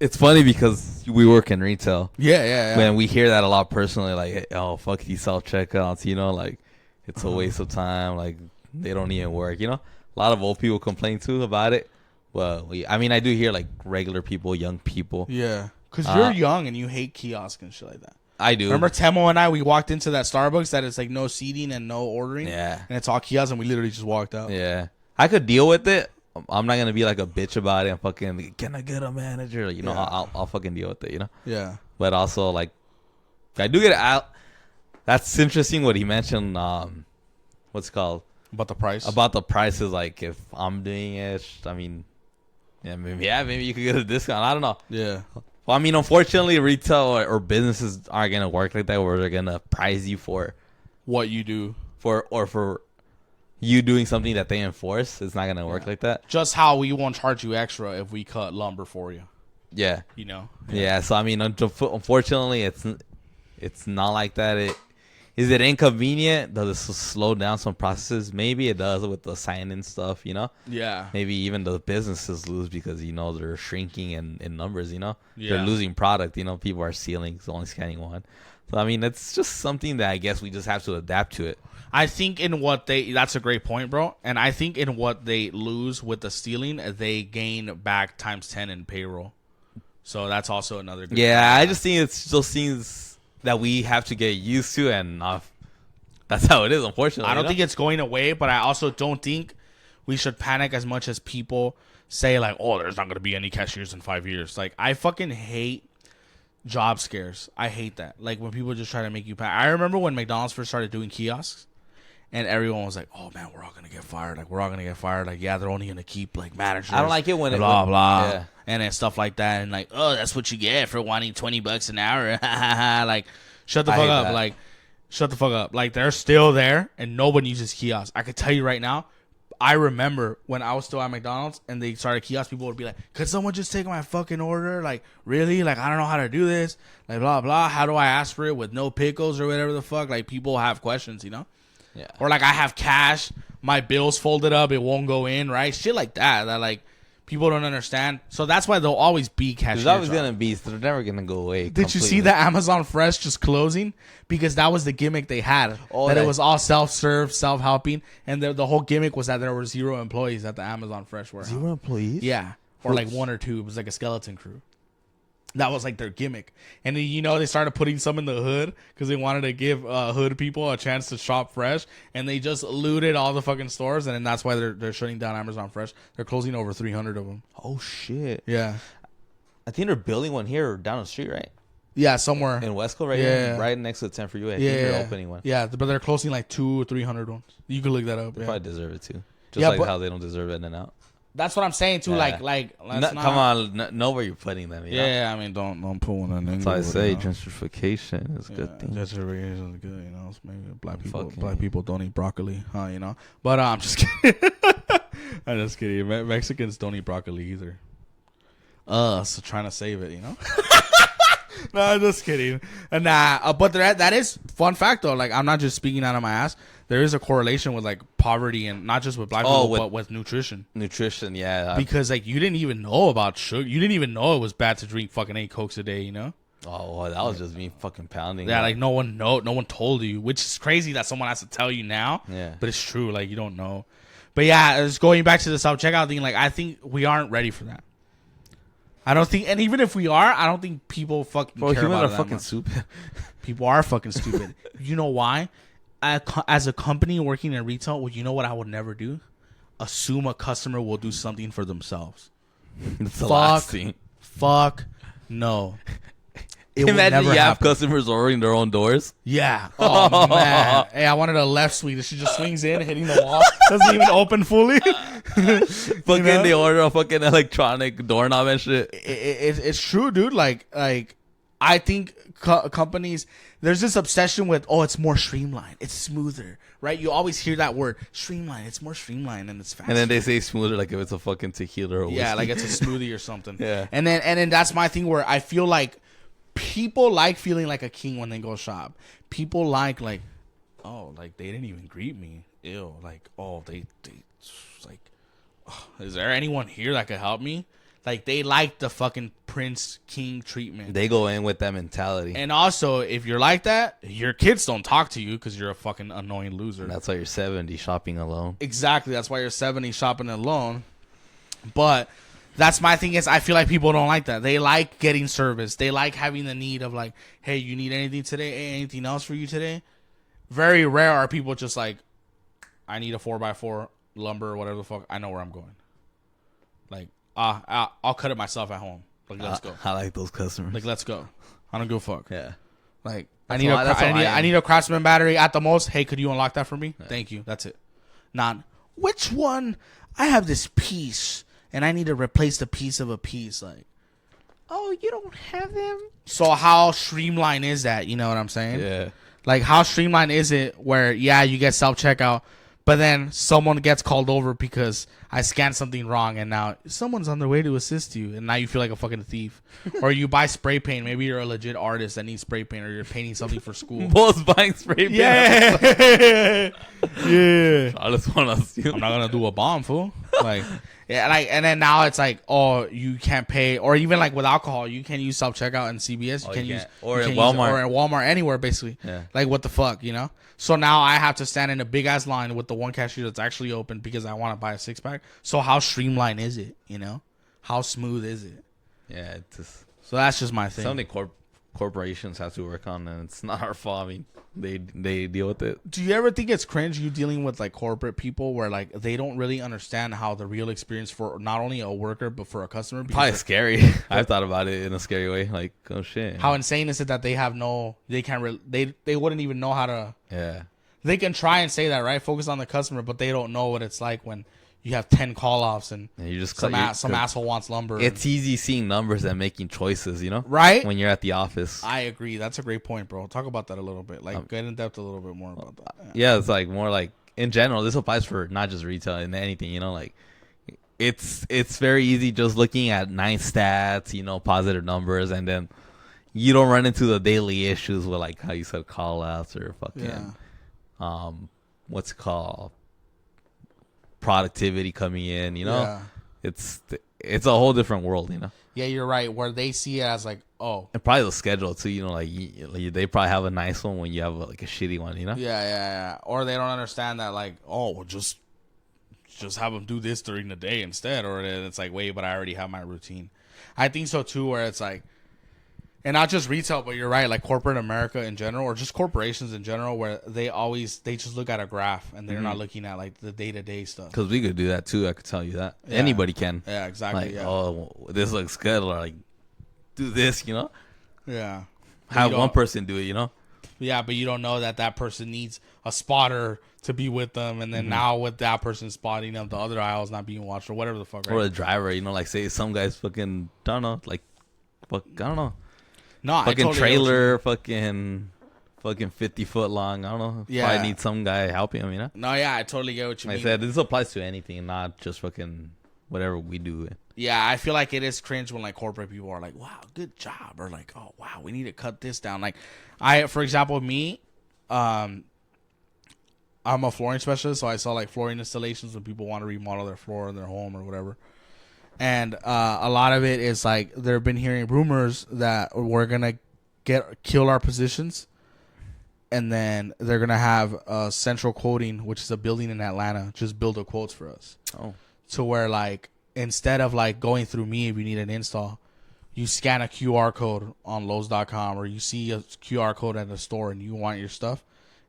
Speaker 1: It's funny because we work in retail.
Speaker 2: Yeah.
Speaker 1: Man, we hear that a lot personally. Like, oh, fuck these self-checkouts, you know? Like, it's a waste of time. Like, they don't even work, you know? A lot of old people complain, too, about it. Well, I mean, I do hear, like, regular people, young people.
Speaker 2: Yeah. Because you're young and you hate kiosks and shit like that.
Speaker 1: I do.
Speaker 2: Remember Temo and I, we walked into that Starbucks that it's like no seating and no ordering?
Speaker 1: Yeah.
Speaker 2: And it's all kiosks, and we literally just walked out.
Speaker 1: Yeah. I could deal with it. I'm not going to be like a bitch about it and fucking, can I get a manager? You know, I'll fucking deal with it, you know?
Speaker 2: Yeah.
Speaker 1: But also, like, I do get out. That's interesting what he mentioned. What's it called?
Speaker 2: About the price?
Speaker 1: About the prices. Like, if I'm doing it, I mean, maybe you could get a discount. I don't know.
Speaker 2: Yeah.
Speaker 1: Well, I mean, unfortunately, retail or businesses aren't going to work like that, where they're going to price you for
Speaker 2: what you do.
Speaker 1: For you doing something that they enforce. It's not going to work like that.
Speaker 2: Just how we won't charge you extra if we cut lumber for you.
Speaker 1: Yeah.
Speaker 2: You know?
Speaker 1: Yeah. So, I mean, unfortunately, it's not like that. Is it inconvenient? Does it slow down some processes? Maybe it does with the sign-in stuff, you know?
Speaker 2: Yeah.
Speaker 1: Maybe even the businesses lose because, you know, they're shrinking in numbers, you know?
Speaker 2: Yeah.
Speaker 1: They're losing product, you know? People are stealing, so only scanning one. So, I mean, it's just something that I guess we just have to adapt to it.
Speaker 2: I think that's a great point, bro. And I think in what they lose with the stealing, they gain back times 10 in payroll. So that's also another good
Speaker 1: Yeah,
Speaker 2: point.
Speaker 1: I just think it's just things that we have to get used to, and that's how it is, unfortunately.
Speaker 2: I don't think it's going away, but I also don't think we should panic as much as people say, like, oh, there's not going to be any cashiers in 5 years. Like, I fucking hate job scares. I hate that. Like, when people just try to make you panic. I remember when McDonald's first started doing kiosks, and everyone was like, oh, man, we're all going to get fired. Like, we're all going to get fired. Like, yeah, they're only going to keep, like, managers.
Speaker 1: I don't like it when
Speaker 2: blah, blah.
Speaker 1: Yeah.
Speaker 2: And then stuff like that. And, like, oh, that's what you get for wanting $20 an hour. Like, shut the fuck up.
Speaker 1: That.
Speaker 2: Like, shut the fuck up. Like, they're still there, and no one uses kiosks. I could tell you right now, I remember when I was still at McDonald's, and they started kiosks, people would be like, could someone just take my fucking order? Like, really? Like, I don't know how to do this. Like, blah, blah. How do I ask for it with no pickles or whatever the fuck? Like, people have questions, you know?
Speaker 1: Yeah.
Speaker 2: Or, like, I have cash. My bill's folded up. It won't go in, right? Shit like that. That, like, People don't understand. So that's why they'll always be cashiers.
Speaker 1: There's always going to be. So they're never going to go away.
Speaker 2: Did you see the Amazon Fresh just closing? Because that was the gimmick they had. That it was all self-serve, self-helping. And the whole gimmick was that there were 0 employees at the Amazon Fresh warehouse.
Speaker 1: 0 employees?
Speaker 2: Yeah. Or like 1 or 2. It was like a skeleton crew. That was like their gimmick. And then, they started putting some in the hood because they wanted to give hood people a chance to shop fresh. And they just looted all the fucking stores. And then that's why they're shutting down Amazon Fresh. They're closing over 300 of them.
Speaker 1: Oh, shit.
Speaker 2: Yeah.
Speaker 1: I think they're building one here down the street, right?
Speaker 2: Yeah, somewhere.
Speaker 1: In Westco, right here? Right next to the 10 for you. I think they're opening one.
Speaker 2: Yeah, but they're closing like 200 or 300 ones. You could look that up.
Speaker 1: They probably deserve it, too. Just how they don't deserve In-N-Out.
Speaker 2: That's what I'm saying too.
Speaker 1: Yeah.
Speaker 2: Let's
Speaker 1: come on, know where you're putting them.
Speaker 2: Yeah, I mean, don't put one in.
Speaker 1: That's why I say gentrification is a good thing.
Speaker 2: Gentrification is good, So maybe black people don't eat broccoli, But I'm just kidding. I'm just kidding. Mexicans don't eat broccoli either. So trying to save it, No, I'm just kidding. Nah, but that is fun fact though. Like, I'm not just speaking out of my ass. There is a correlation with like poverty and not just with black people, but with nutrition.
Speaker 1: Nutrition, yeah.
Speaker 2: Because like you didn't even know about sugar. You didn't even know it was bad to drink fucking 8 Cokes a day.
Speaker 1: Oh, well, that was just me fucking pounding.
Speaker 2: Yeah, like no one told you, which is crazy that someone has to tell you now.
Speaker 1: Yeah,
Speaker 2: but it's true. Like you don't know. But yeah, it's going back to the self checkout thing. Like I think we aren't ready for that. I don't think, and even if we are, I don't think people fucking care about it. People are fucking
Speaker 1: stupid.
Speaker 2: People are fucking stupid. You know why? As a company working in retail, well, you know what I would never do? Assume a customer will do something for themselves.
Speaker 1: It's the last thing.
Speaker 2: Fuck no.
Speaker 1: Imagine you have customers ordering their own doors.
Speaker 2: Yeah. Oh, man. Hey, I wanted a left swing. She just swings in, hitting the wall. Doesn't even open fully.
Speaker 1: Fucking they order a fucking electronic doorknob and shit.
Speaker 2: It's true, dude. Like I think companies, there's this obsession with, it's more streamlined. It's smoother, right? You always hear that word, streamlined. It's more streamlined and it's faster.
Speaker 1: And then they say smoother like if it's a fucking tequila or whiskey.
Speaker 2: Yeah, like it's a smoothie or something.
Speaker 1: Yeah.
Speaker 2: And then that's my thing where I feel like people like feeling like a king when they go shop. People like, oh, like they didn't even greet me. Ew. Like, oh, they like, oh, is there anyone here that could help me? Like, they like the fucking prince king treatment.
Speaker 1: They go in with that mentality.
Speaker 2: And also, if you're like that, your kids don't talk to you because you're a fucking annoying loser.
Speaker 1: That's why you're 70 shopping alone.
Speaker 2: Exactly. That's why you're 70 shopping alone. But that's my thing is I feel like people don't like that. They like getting service. They like having the need of like, hey, you need anything today? Hey, anything else for you today? Very rare are people just like, I need a 4x4 lumber or whatever the fuck. I know where I'm going. Like, I'll cut it myself at home. Like, let's go.
Speaker 1: I like those customers.
Speaker 2: Like, let's go. I don't give a fuck.
Speaker 1: Yeah.
Speaker 2: Like, I need a Craftsman battery at the most. Hey, could you unlock that for me? Yeah. Thank you. That's it. Not, which one? I have this piece, and I need to replace the piece of a piece. Like, oh, you don't have them? So how streamlined is that? You know what I'm saying?
Speaker 1: Yeah.
Speaker 2: Like, how streamlined is it where, yeah, you get self-checkout, but then someone gets called over because I scanned something wrong and now someone's on their way to assist you and now you feel like a fucking thief. Or you buy spray paint. Maybe you're a legit artist that needs spray paint or you're painting something for school.
Speaker 1: Both buying spray paint.
Speaker 2: Yeah. Yeah.
Speaker 1: I just want to see.
Speaker 2: I'm not going to do a bomb, fool. Like, yeah, like, and then now it's like, oh, you can't pay. Or even like with alcohol, you can't use self-checkout in CBS. You can't use.
Speaker 1: Or at Walmart.
Speaker 2: Or at Walmart, anywhere, basically.
Speaker 1: Yeah.
Speaker 2: Like, what the fuck, you know? So now I have to stand in a big ass line with the one cashier that's actually open because I want to buy a 6-pack. So how streamlined is it? You know, how smooth is it?
Speaker 1: Yeah, it's just,
Speaker 2: so that's just my thing.
Speaker 1: Something corporations have to work on, and it's not our fault. I mean, they deal with it.
Speaker 2: Do you ever think it's cringe you dealing with like corporate people where like they don't really understand how the real experience for not only a worker but for a customer?
Speaker 1: Probably scary. I've thought about it in a scary way. Like, oh shit.
Speaker 2: How insane is it that they have they wouldn't even know how to.
Speaker 1: Yeah.
Speaker 2: They can try and say that, right? Focus on the customer, but they don't know what it's like when you have 10 call-offs and
Speaker 1: you just
Speaker 2: some asshole wants lumber.
Speaker 1: It's easy seeing numbers and making choices, you know?
Speaker 2: Right?
Speaker 1: When you're at the office.
Speaker 2: I agree. That's a great point, bro. Talk about that a little bit. Like, get in depth a little bit more about that.
Speaker 1: Yeah, it's like more like, in general, this applies for not just retail and anything, you know? Like, it's very easy just looking at nice stats, you know, positive numbers, and then you don't run into the daily issues with, like, how you said call-outs or fucking, what's it called? Productivity coming in, you know? it's a whole different world, you know.
Speaker 2: Yeah, you're right. Where they see it as like, oh,
Speaker 1: And probably the schedule too, you know, like they probably have a nice one when you have like a shitty one, you know.
Speaker 2: yeah. Or they don't understand that, like, oh, well, just have them do this during the day instead. Or it's like, wait, but I already have my routine. I think so too. Where it's like, and not just retail, but you're right, like corporate America in general, or just corporations in general, where they just look at a graph and they're not looking at like the day-to-day stuff.
Speaker 1: Because we could do that too. I could tell you that
Speaker 2: Yeah.
Speaker 1: anybody can.
Speaker 2: Yeah, exactly.
Speaker 1: Like,
Speaker 2: yeah.
Speaker 1: oh, this looks good, or like, do this, you know.
Speaker 2: Yeah.
Speaker 1: Have one person do it, you know.
Speaker 2: Yeah, but you don't know that person needs a spotter to be with them, and then now with that person spotting them, the other aisle is not being watched, or whatever the fuck. Right?
Speaker 1: Or a driver, you know, like say some guys fucking don't know, like, fuck, I don't know.
Speaker 2: No, I
Speaker 1: Fucking
Speaker 2: totally
Speaker 1: trailer, fucking 50-foot long. I don't know.
Speaker 2: Yeah.
Speaker 1: Probably need some guy helping him, you know.
Speaker 2: No, yeah, I totally get what you
Speaker 1: Like I
Speaker 2: mean.
Speaker 1: said, this applies to anything, not just fucking whatever we do.
Speaker 2: Yeah, I feel like it is cringe when like corporate people are like, "Wow, good job," or like, "Oh, wow, we need to cut this down." Like, for example, me, I'm a flooring specialist, so I saw like flooring installations when people want to remodel their floor in their home or whatever. And a lot of it is like they've been hearing rumors that we're gonna kill our positions, and then they're gonna have Central Quoting, which is a building in Atlanta, just build the quotes for us.
Speaker 1: Oh,
Speaker 2: To where like instead of like going through me if you need an install, you scan a QR code on Lowe's.com, or you see a QR code at a store and you want your stuff,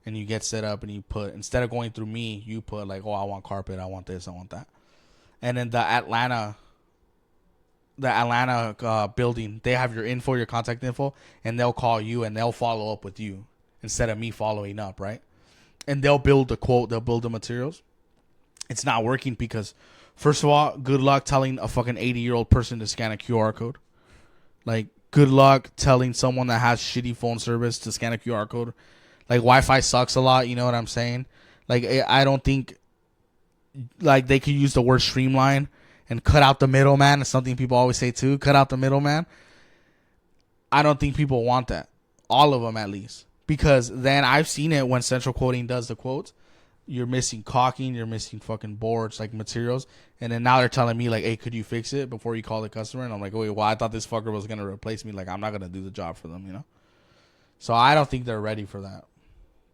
Speaker 2: and you get set up and you put, instead of going through me, you put like, oh, I want carpet, I want this, I want that. And then the Atlanta building, they have your info, your contact info, and they'll call you and they'll follow up with you instead of me following up, right? And they'll build the quote, they'll build the materials. It's not working because, first of all, good luck telling a fucking 80-year-old person to scan a QR code. Like, good luck telling someone that has shitty phone service to scan a QR code. Like, Wi-Fi sucks a lot, you know what I'm saying? Like, I don't think, like, they could use the word streamline and cut out the middleman. It's something people always say, too. Cut out the middleman. I don't think people want that. All of them, at least. Because then I've seen it when Central Quoting does the quotes. You're missing caulking, you're missing fucking boards, like materials. And then now they're telling me, like, hey, could you fix it before you call the customer? And I'm like, wait, well, I thought this fucker was going to replace me. Like, I'm not going to do the job for them, you know? So I don't think they're ready for that.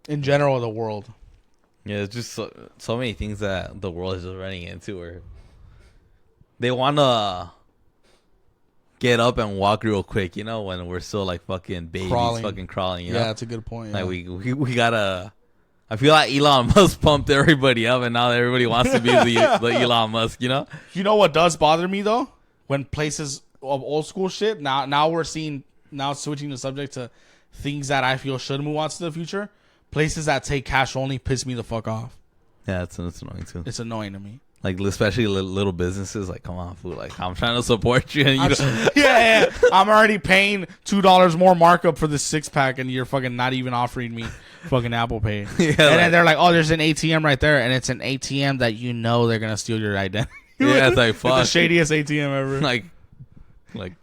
Speaker 2: In general, the world.
Speaker 1: yeah, it's just so many things that the world is just running into where they want to get up and walk real quick, you know, when we're still like fucking babies, fucking crawling, you know?
Speaker 2: Yeah, that's a good point. Yeah.
Speaker 1: Like we gotta. I feel like Elon Musk pumped everybody up, and now everybody wants to be the Elon Musk, you know?
Speaker 2: You know what does bother me, though? When places of old school shit, now we're seeing, now switching the subject to things that I feel should move on to the future. Places that take cash only piss me the fuck off.
Speaker 1: Yeah, it's annoying too.
Speaker 2: It's annoying to me.
Speaker 1: Like, especially little businesses, like, come on, fool. Like, I'm trying to support you, and you don't.
Speaker 2: Yeah. I'm already paying $2 more markup for the 6-pack, and you're fucking not even offering me fucking Apple Pay. And then they're like, oh, there's an ATM right there, and it's an ATM that you know they're gonna steal your identity.
Speaker 1: Yeah, it's like, fuck.
Speaker 2: It's the shadiest ATM ever.
Speaker 1: like,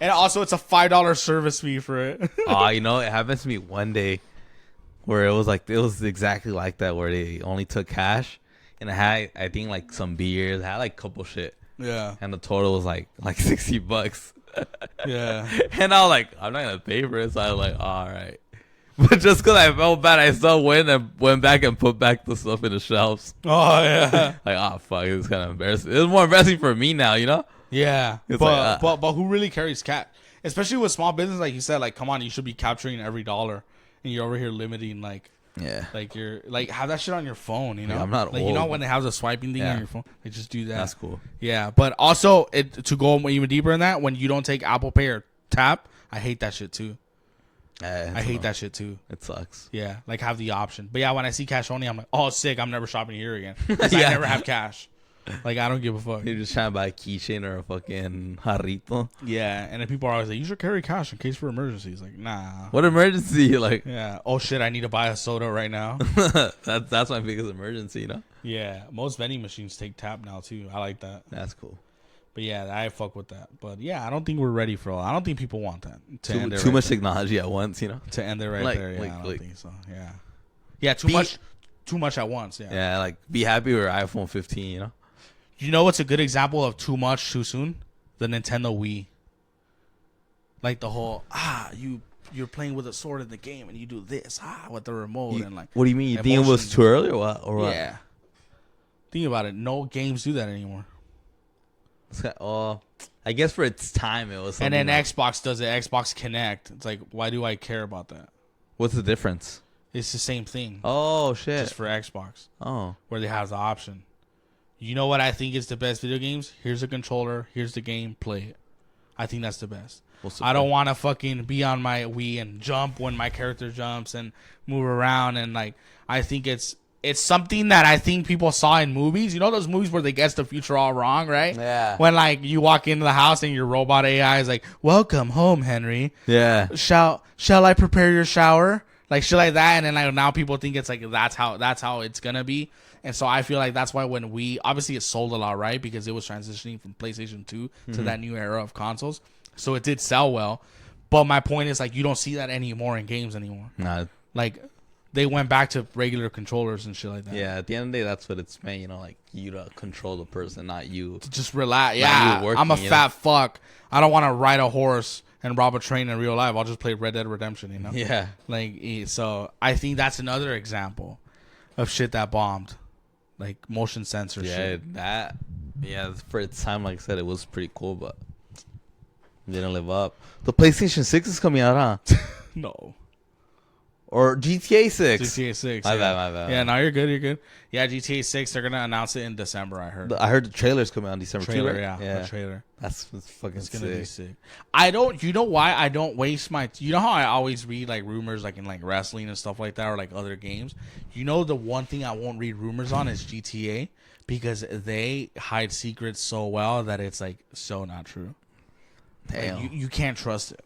Speaker 2: and also it's a $5 service fee for it.
Speaker 1: oh, you know, it happened to me one day where it was exactly like that, where they only took cash. And it had, I think, like some beers. It had like a couple shit.
Speaker 2: Yeah.
Speaker 1: And the total was like $60.
Speaker 2: Yeah.
Speaker 1: And I was like, I'm not gonna pay for it. So I was like, all right. But just because I felt bad, I still went back and put back the stuff in the shelves.
Speaker 2: Oh yeah.
Speaker 1: Like, oh fuck, it was kind of embarrassing. It was more embarrassing for me now, you know?
Speaker 2: Yeah.
Speaker 1: It's
Speaker 2: But who really carries cash? Especially with small business, like you said, like come on, you should be capturing every dollar, and you're over here limiting like.
Speaker 1: Yeah.
Speaker 2: Like you're like have that shit on your phone, you know?
Speaker 1: Yeah, I'm not
Speaker 2: like
Speaker 1: old.
Speaker 2: you know when it has a swiping thing
Speaker 1: Yeah.
Speaker 2: on your phone? Like just do that.
Speaker 1: That's cool.
Speaker 2: Yeah. But also to go even deeper in that, when you don't take Apple Pay or tap, I hate that shit too. I hate that shit too.
Speaker 1: It sucks.
Speaker 2: Yeah. Like have the option. But yeah, when I see cash only, I'm like, oh sick, I'm never shopping here again. 'Cause
Speaker 1: Yeah.
Speaker 2: I never have cash. Like I don't give a fuck.
Speaker 1: You're just trying to buy a keychain or a fucking jarrito.
Speaker 2: Yeah. And then people are always like, you should carry cash in case for emergencies. Like, nah.
Speaker 1: What emergency? Like,
Speaker 2: Yeah. Oh shit, I need to buy a soda right now.
Speaker 1: that's my biggest emergency, you know?
Speaker 2: Yeah. Most vending machines take tap now too. I like that.
Speaker 1: That's cool.
Speaker 2: But yeah, I fuck with that. But yeah, I don't think we're ready for all. I don't think people want that.
Speaker 1: Too much technology at once, you know?
Speaker 2: To end it right
Speaker 1: Like-
Speaker 2: there. Yeah,
Speaker 1: like-
Speaker 2: I don't
Speaker 1: like-
Speaker 2: think so. Yeah. Yeah, too much at once. Yeah.
Speaker 1: Yeah, like, be happy with iPhone 15, you know?
Speaker 2: You know what's a good example of too much too soon? The Nintendo Wii. Like the whole you're playing with a sword in the game and you do this with the remote and like.
Speaker 1: What do you mean? You think it was too early or what? Or what?
Speaker 2: Yeah. Think about it. No games do that anymore.
Speaker 1: Oh, I guess for its time it was.
Speaker 2: And then
Speaker 1: like,
Speaker 2: Xbox does it. Xbox Connect. It's like, why do I care about that?
Speaker 1: what's the difference?
Speaker 2: It's the same thing.
Speaker 1: Oh shit!
Speaker 2: Just for Xbox.
Speaker 1: Oh,
Speaker 2: where they have the option. You know what I think is the best video games? Here's a controller. Here's the game. Play it. I think that's the best. I don't want to fucking be on my Wii and jump when my character jumps and move around. And like, I think it's something that I think people saw in movies. You know those movies where they guess the future all wrong, right?
Speaker 1: Yeah.
Speaker 2: When like you walk into the house and your robot AI is like, "Welcome home, Henry.
Speaker 1: Yeah.
Speaker 2: Shall I prepare your shower?" Like shit like that. And then like now people think it's like that's how it's gonna be. And so I feel like that's why when obviously it sold a lot, right? Because it was transitioning from PlayStation 2 to that new era of consoles. So it did sell well. But my point is like you don't see that anymore in games anymore.
Speaker 1: Nah.
Speaker 2: Like they went back to regular controllers and shit like that.
Speaker 1: Yeah, at the end of the day, that's what it's meant, like you to control the person, not you.
Speaker 2: To just relax. Yeah, I'm a fat fuck. I don't want to ride a horse and rob a train in real life. I'll just play Red Dead Redemption,
Speaker 1: Yeah.
Speaker 2: Like, so I think that's another example of shit that bombed. Like motion sensor shit.
Speaker 1: Yeah, for its time, like I said, it was pretty cool, but didn't live up. The PlayStation 6 is coming out, huh?
Speaker 2: No.
Speaker 1: Or GTA 6.
Speaker 2: GTA 6.
Speaker 1: My bad.
Speaker 2: Yeah, no, you're good. Yeah, GTA 6, they're going to announce it in December, I heard.
Speaker 1: I heard the trailer's coming out in December
Speaker 2: trailer,
Speaker 1: too, right?
Speaker 2: Yeah, the trailer.
Speaker 1: That's fucking
Speaker 2: It's going to be
Speaker 1: sick.
Speaker 2: sick. You know why I don't waste you know how I always read like rumors like in like wrestling and stuff like that or like other games? You know the one thing I won't read rumors on is GTA because they hide secrets so well that it's like so not true.
Speaker 1: Damn.
Speaker 2: Like, you can't trust it.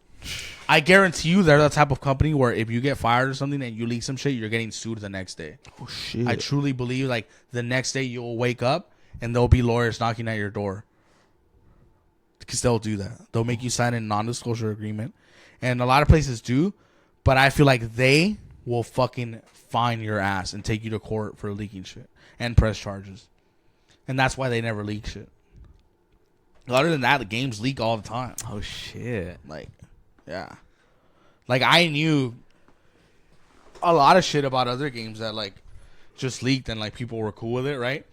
Speaker 2: I guarantee you they're the type of company where if you get fired or something and you leak some shit, you're getting sued the next day.
Speaker 1: Oh shit.
Speaker 2: I truly believe like the next day you'll wake up and there'll be lawyers knocking at your door. Because they'll do that. They'll make you sign a non-disclosure agreement. And a lot of places do, but I feel like they will fucking fine your ass and take you to court for leaking shit and press charges. And that's why they never leak shit. Other than that, the games leak all the time.
Speaker 1: Oh shit.
Speaker 2: Like, yeah. Like, I knew a lot of shit about other games that, like, just leaked and, like, people were cool with it, right?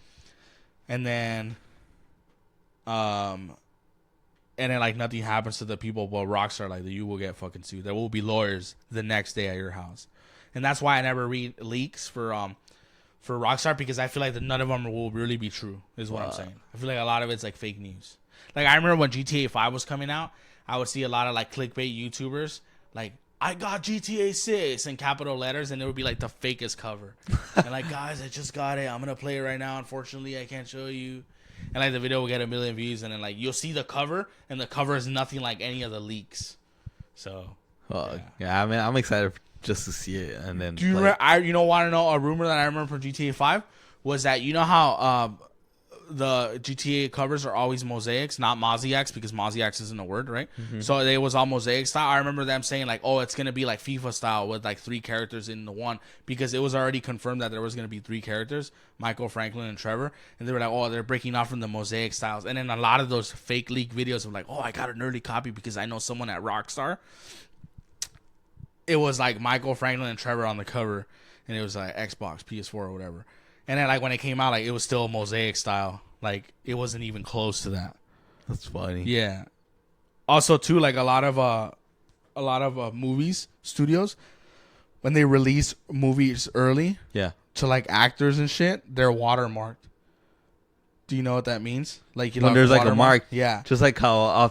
Speaker 2: And then, like, nothing happens to the people, but Rockstar, like, you will get fucking sued. There will be lawyers the next day at your house. And that's why I never read leaks for Rockstar, because I feel like none of them will really be true, is what I'm saying. I feel like a lot of it's, like, fake news. Like, I remember when GTA 5 was coming out, I would see a lot of, like, clickbait YouTubers, like, I got GTA 6 in capital letters, and it would be, like, the fakest cover. And, like, guys, I just got it. I'm going to play it right now. Unfortunately, I can't show you. And, like, the video will get 1 million views, and then, like, you'll see the cover, and the cover is nothing like any of the leaks. So,
Speaker 1: yeah, I mean, I'm excited just to see it. And then,
Speaker 2: do you want to know a rumor that I remember from GTA 5? Was that, you know how the GTA covers are always mosaics, not mosaics, because mosaics isn't a word, right? Mm-hmm. So it was all mosaic style. I remember them saying like, oh, it's going to be like FIFA style with like 3 characters in the one, because it was already confirmed that there was going to be 3 characters, Michael, Franklin, and Trevor. And they were like, oh, they're breaking off from the mosaic styles. And then a lot of those fake leak videos of like, oh, I got an early copy because I know someone at Rockstar. It was like Michael, Franklin, and Trevor on the cover. And it was like Xbox, PS4, or whatever. And then, like, when it came out, like, it was still a mosaic style. Like, it wasn't even close to that.
Speaker 1: That's funny.
Speaker 2: Yeah. Also, too, like, a lot of movies, studios, when they release movies early, to, like, actors and shit, they're watermarked. Do you know what that means? Like, you know,
Speaker 1: when there's, like, a mark.
Speaker 2: Yeah.
Speaker 1: Just like how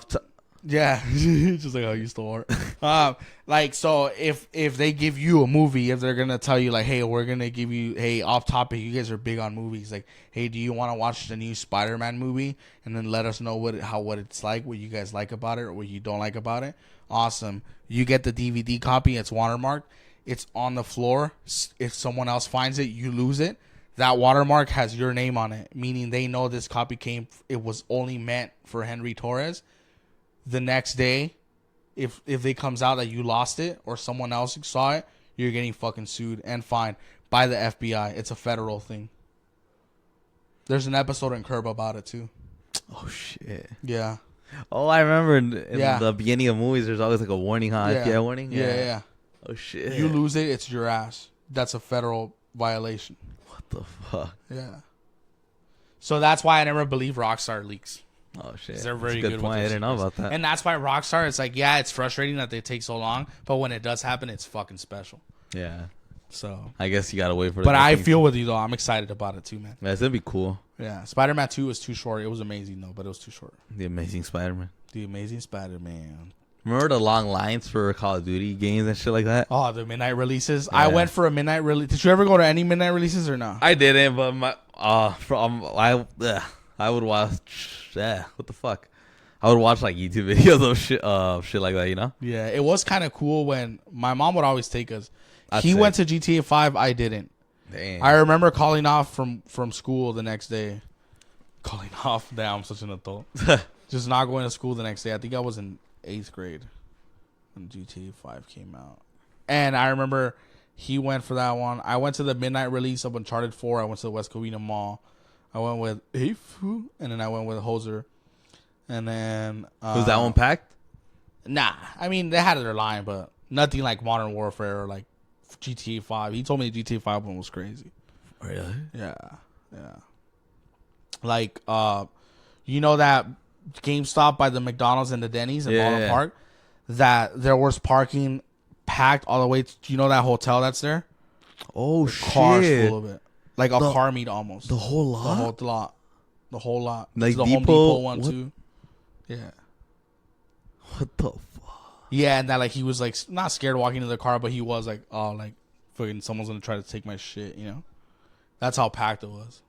Speaker 2: yeah, just like how you stole art. Like, so if they give you a movie, if they're gonna tell you like, hey, we're gonna give you, hey, off topic, you guys are big on movies, like, hey, do you want to watch the new Spider-Man movie, and then let us know what it's like, what you guys like about it, or what you don't like about it. Awesome. You get the DVD copy. It's watermarked. It's on the floor. If someone else finds it, you lose it. That watermark has your name on it, meaning they know this copy it was only meant for Henry Torres. The next day, if it comes out that you lost it or someone else saw it, you're getting fucking sued and fined by the FBI. It's a federal thing. There's an episode in Koba about it too.
Speaker 1: Oh shit.
Speaker 2: Yeah.
Speaker 1: Oh, I remember in
Speaker 2: Yeah.
Speaker 1: the beginning of movies, there's always like a warning, huh?
Speaker 2: Yeah.
Speaker 1: FBI warning.
Speaker 2: Yeah.
Speaker 1: Oh shit.
Speaker 2: You lose it, it's your ass. That's a federal violation.
Speaker 1: What the fuck?
Speaker 2: Yeah. So that's why I never believe Rockstar leaks.
Speaker 1: Oh shit.
Speaker 2: They're very
Speaker 1: That's a
Speaker 2: good
Speaker 1: point.
Speaker 2: with
Speaker 1: I
Speaker 2: their
Speaker 1: didn't know
Speaker 2: secrets.
Speaker 1: about that.
Speaker 2: And that's why Rockstar, it's like, yeah, it's frustrating that they take so long, but when it does happen, it's fucking special.
Speaker 1: Yeah.
Speaker 2: So,
Speaker 1: I guess you gotta wait for.
Speaker 2: but
Speaker 1: the
Speaker 2: I
Speaker 1: things.
Speaker 2: feel with you though. I'm excited about it too, man.
Speaker 1: Yeah, it's gonna be cool.
Speaker 2: Yeah, Spider-Man 2 was too short. It was amazing though, but it was too short.
Speaker 1: The Amazing Spider-Man.
Speaker 2: The Amazing Spider-Man.
Speaker 1: Remember the long lines for Call of Duty games and shit like that?
Speaker 2: Oh, the midnight releases.
Speaker 1: Yeah.
Speaker 2: I went for a midnight release. Did you ever go to any midnight releases or no?
Speaker 1: I didn't, but I would watch. Yeah, what the fuck? I would watch like YouTube videos of shit like that. You know?
Speaker 2: Yeah, it was kind of cool when my mom would always take us.
Speaker 1: That's
Speaker 2: He
Speaker 1: sick.
Speaker 2: went to GTA 5. I didn't.
Speaker 1: Damn.
Speaker 2: I remember calling off from school the next day. Calling off. Damn, I'm such an adult. Just not going to school the next day. I think I was in 8th grade when GTA 5 came out. And I remember he went for that one. I went to the midnight release of Uncharted 4. I went to the West Covina Mall. I went with Afu, and then I went with Hoser. And then...
Speaker 1: Was that one packed?
Speaker 2: Nah. I mean, they had their line, but nothing like Modern Warfare or like GTA 5. He told me the GTA 5 one was crazy.
Speaker 1: Really?
Speaker 2: Yeah. Like, you know that GameStop by the McDonald's and the Denny's in Baldwin Park? That there was parking packed all the way to, you know that hotel that's there?
Speaker 1: Oh
Speaker 2: Cars
Speaker 1: shit!
Speaker 2: full of it. Like a car meet almost.
Speaker 1: The whole lot.
Speaker 2: The whole lot.
Speaker 1: Like
Speaker 2: the
Speaker 1: Depot,
Speaker 2: Home Depot one
Speaker 1: what?
Speaker 2: too. Yeah.
Speaker 1: What the fuck?
Speaker 2: Yeah, and that like he was like not scared walking into the car, but he was like, oh, like fucking someone's gonna try to take my shit, you know? That's how packed it was.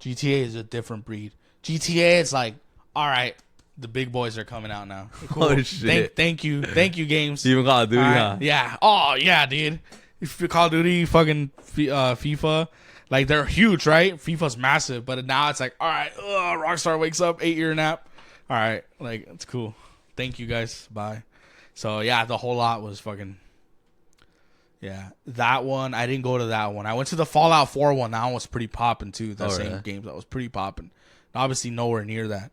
Speaker 2: GTA is a different breed. GTA, it's like, all right, the big boys are coming out now. Cool.
Speaker 1: Oh shit!
Speaker 2: Thank you, games.
Speaker 1: Even Call of Duty,
Speaker 2: All right.
Speaker 1: huh?
Speaker 2: Yeah. Oh yeah, dude. If you Call of Duty, fucking FIFA, like they're huge, right? FIFA's massive, but now it's like, all right, Rockstar wakes up, 8-year nap. All right, like it's cool. Thank you guys. Bye. So yeah, the whole lot was fucking. Yeah, that one I didn't go to that one. I went to the Fallout 4 one. That one was pretty popping too. That same game that was pretty popping. Obviously nowhere near that,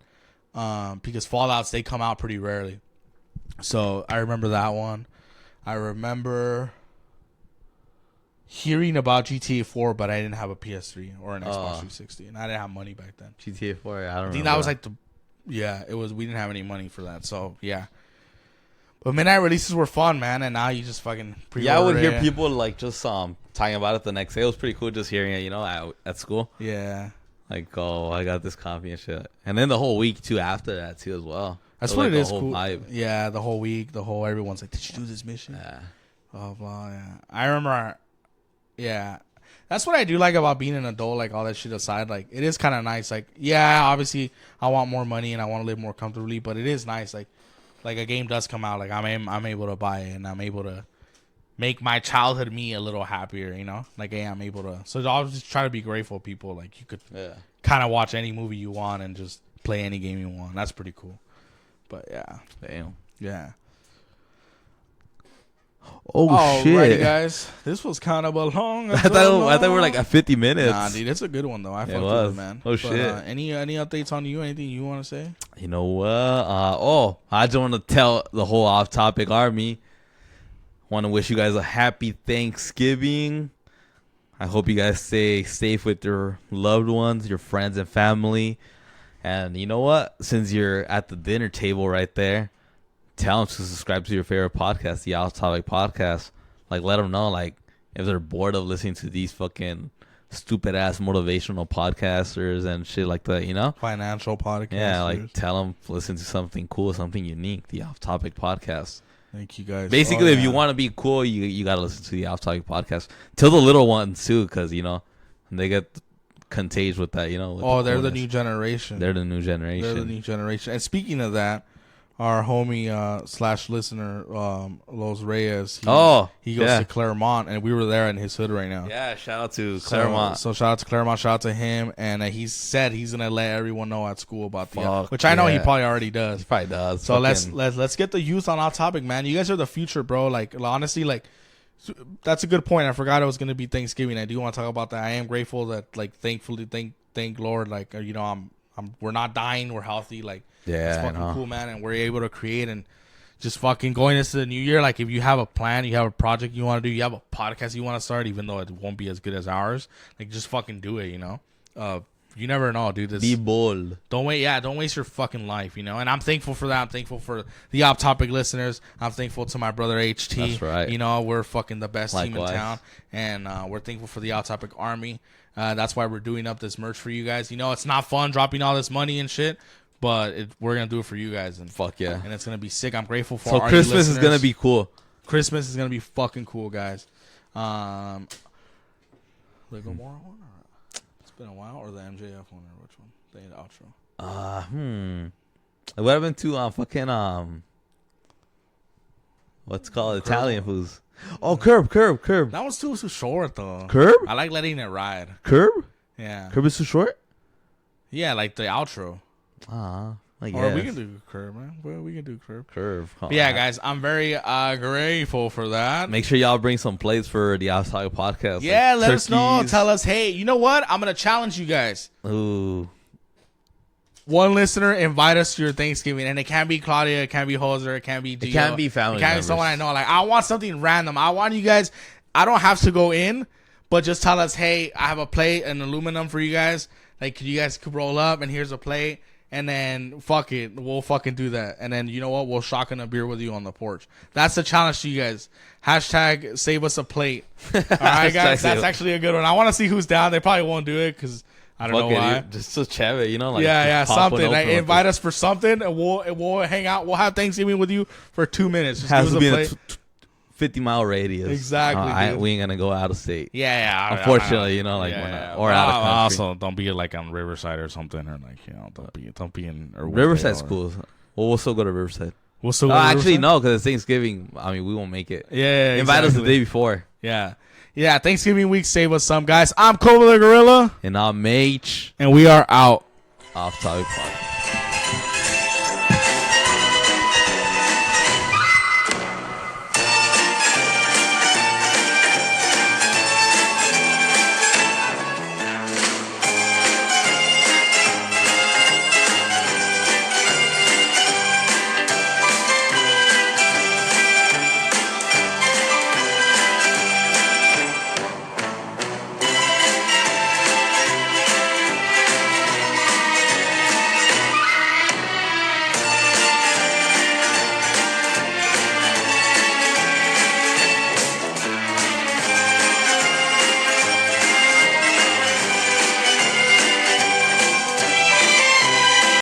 Speaker 2: because Fallouts they come out pretty rarely. So I remember that one. I remember hearing about GTA 4, but I didn't have a PS3 or an Xbox 360, and I didn't have money back then.
Speaker 1: GTA 4. I don't.
Speaker 2: I think that was like it was. We didn't have any money for that, so yeah. But midnight releases were fun, man, and now you just fucking pre-order.
Speaker 1: Yeah, I would hear
Speaker 2: it.
Speaker 1: people like just talking about it the next day. It was pretty cool just hearing it, you know, at school.
Speaker 2: Yeah,
Speaker 1: Like, oh, I got this copy and shit. And then the whole week too after that too as well.
Speaker 2: that's
Speaker 1: So,
Speaker 2: what
Speaker 1: like,
Speaker 2: it
Speaker 1: the
Speaker 2: is.
Speaker 1: whole
Speaker 2: Cool.
Speaker 1: vibe.
Speaker 2: Yeah, the whole week, everyone's like, "Did you do this mission?"
Speaker 1: Yeah.
Speaker 2: Blah blah. Yeah, I remember. Yeah, that's what I do like about being an adult. Like all that shit aside, like it is kind of nice. Like yeah, obviously I want more money and I want to live more comfortably, but it is nice. Like a game does come out, like I'm able to buy it and I'm able to make my childhood me a little happier. You know, like hey, I'm able to. So I'll just try to be grateful, people. Like you could kind of watch any movie you want and just play any game you want. That's pretty cool. But yeah,
Speaker 1: Damn.
Speaker 2: yeah.
Speaker 1: Oh shit!
Speaker 2: Alrighty, guys. This was kind of a long.
Speaker 1: I thought we were like at 50 minutes.
Speaker 2: Nah, dude, it's a good one though. I fucked with
Speaker 1: was.
Speaker 2: it, man.
Speaker 1: Oh, shit.
Speaker 2: Any updates on you? Anything you want to say?
Speaker 1: You know what? I just want to tell the whole off-topic army. Want to wish you guys a happy Thanksgiving. I hope you guys stay safe with your loved ones, your friends and family. And you know what? Since you're at the dinner table right there, tell them to subscribe to your favorite podcast, the Off Topic Podcast. Like, let them know, like, if they're bored of listening to these fucking stupid-ass motivational podcasters and shit like that, you know?
Speaker 2: Financial podcast.
Speaker 1: Yeah, like, tell them, listen to something cool, something unique, the Off Topic Podcast.
Speaker 2: Thank you guys.
Speaker 1: Basically, if you want to be cool, you got to listen to the Off Topic Podcast. Tell the little ones, too, because, you know, they get contagious with that, you know? With
Speaker 2: they're the
Speaker 1: coolness.
Speaker 2: new generation.
Speaker 1: They're the new generation.
Speaker 2: They're the new generation. And speaking of that, our homie / listener, Los Reyes. He goes to Claremont, and we were there in his hood right now.
Speaker 1: Yeah, shout out to Claremont.
Speaker 2: So shout out to Claremont, shout out to him, and he said he's gonna let everyone know at school about the
Speaker 1: Fuck,
Speaker 2: which I know he
Speaker 1: yeah.
Speaker 2: probably already does.
Speaker 1: He probably does.
Speaker 2: So let's get the youth on our topic, man. You guys are the future, bro. Like honestly, like that's a good point. I forgot it was gonna be Thanksgiving. I do want to talk about that. I am grateful that like thankfully thank Lord, like we're not dying, we're healthy, like it's
Speaker 1: Yeah,
Speaker 2: fucking cool, man, and we're able to create and just fucking going into the new year. Like if you have a plan, you have a project you want to do, you have a podcast you want to start, even though it won't be as good as ours, like just fucking do it, you know. You never know, dude.
Speaker 1: Be bold.
Speaker 2: Don't waste your fucking life, you know. And I'm thankful for that. I'm thankful for the Off Topic listeners. I'm thankful to my brother HT.
Speaker 1: That's right.
Speaker 2: You know, we're fucking the best team in
Speaker 1: Likewise.
Speaker 2: town, and we're thankful for the Off Topic Army. That's why we're doing up this merch for you guys. You know, it's not fun dropping all this money and shit, but we're gonna do it for you guys, and
Speaker 1: Fuck yeah.
Speaker 2: and it's gonna be sick. I'm grateful for.
Speaker 1: So
Speaker 2: our
Speaker 1: Christmas is
Speaker 2: listeners.
Speaker 1: gonna be cool.
Speaker 2: Christmas is gonna be fucking cool, guys. Lego more one. It's been a while, or the MJF one, or which one? The outro.
Speaker 1: What happened to fucking what's it called Italian foods? Oh, curb.
Speaker 2: That one's too short though.
Speaker 1: Curb?
Speaker 2: I like letting it ride.
Speaker 1: Curb?
Speaker 2: Yeah.
Speaker 1: Curb is too short?
Speaker 2: Yeah, like the outro.
Speaker 1: I guess.
Speaker 2: Or we can do curb, man. Well, we can do curb.
Speaker 1: Curve.
Speaker 2: But yeah, guys, I'm very grateful for that.
Speaker 1: Make sure y'all bring some plates for the Outside Podcast.
Speaker 2: Yeah,
Speaker 1: like
Speaker 2: let us know.
Speaker 1: turkeys.
Speaker 2: Tell us, hey, you know what? I'm gonna challenge you guys.
Speaker 1: Ooh.
Speaker 2: One listener invite us to your Thanksgiving, and it can't be Claudia, it can't be Hoser, it can't be Gio.
Speaker 1: It can't be family
Speaker 2: It can't
Speaker 1: members.
Speaker 2: be someone I know. Like I want something random. I want you guys. I don't have to go in, but just tell us, hey, I have a plate, an aluminum for you guys. Like you guys could roll up, and here's a plate, and then fuck it, we'll fucking do that. And then you know what? We'll shotgun a beer with you on the porch. That's the challenge to you guys. Hashtag save us a plate. All right, guys, that's actually a good one. I want to see who's down. They probably won't do it because I don't know why.
Speaker 1: Just so chabby, you know, like
Speaker 2: Yeah,
Speaker 1: just pop one
Speaker 2: something. Like,
Speaker 1: open
Speaker 2: invite us for something, and we'll hang out. We'll have Thanksgiving with you for 2 minutes. Just
Speaker 1: Has
Speaker 2: give
Speaker 1: to
Speaker 2: us
Speaker 1: be
Speaker 2: a
Speaker 1: in
Speaker 2: plate.
Speaker 1: 50-mile radius.
Speaker 2: Exactly, dude.
Speaker 1: We ain't gonna go out of state.
Speaker 2: Yeah.
Speaker 1: Unfortunately, you know, like
Speaker 2: yeah,
Speaker 1: we're
Speaker 2: yeah.
Speaker 1: not, or out of country.
Speaker 2: Also, don't be like on Riverside or something, or like don't be in. Or
Speaker 1: Riverside's
Speaker 2: or-
Speaker 1: cool. Well, we'll still go to Riverside.
Speaker 2: We'll still.
Speaker 1: Oh,
Speaker 2: go to
Speaker 1: actually,
Speaker 2: Riverside?
Speaker 1: no, because it's Thanksgiving. I mean, we won't make it.
Speaker 2: Yeah,
Speaker 1: Invite us the
Speaker 2: exactly.
Speaker 1: day before.
Speaker 2: Yeah. Thanksgiving week, save us some, guys. I'm Koba the Gorilla,
Speaker 1: And I'll Mage
Speaker 2: and we are out.
Speaker 1: Off Topic Podcast.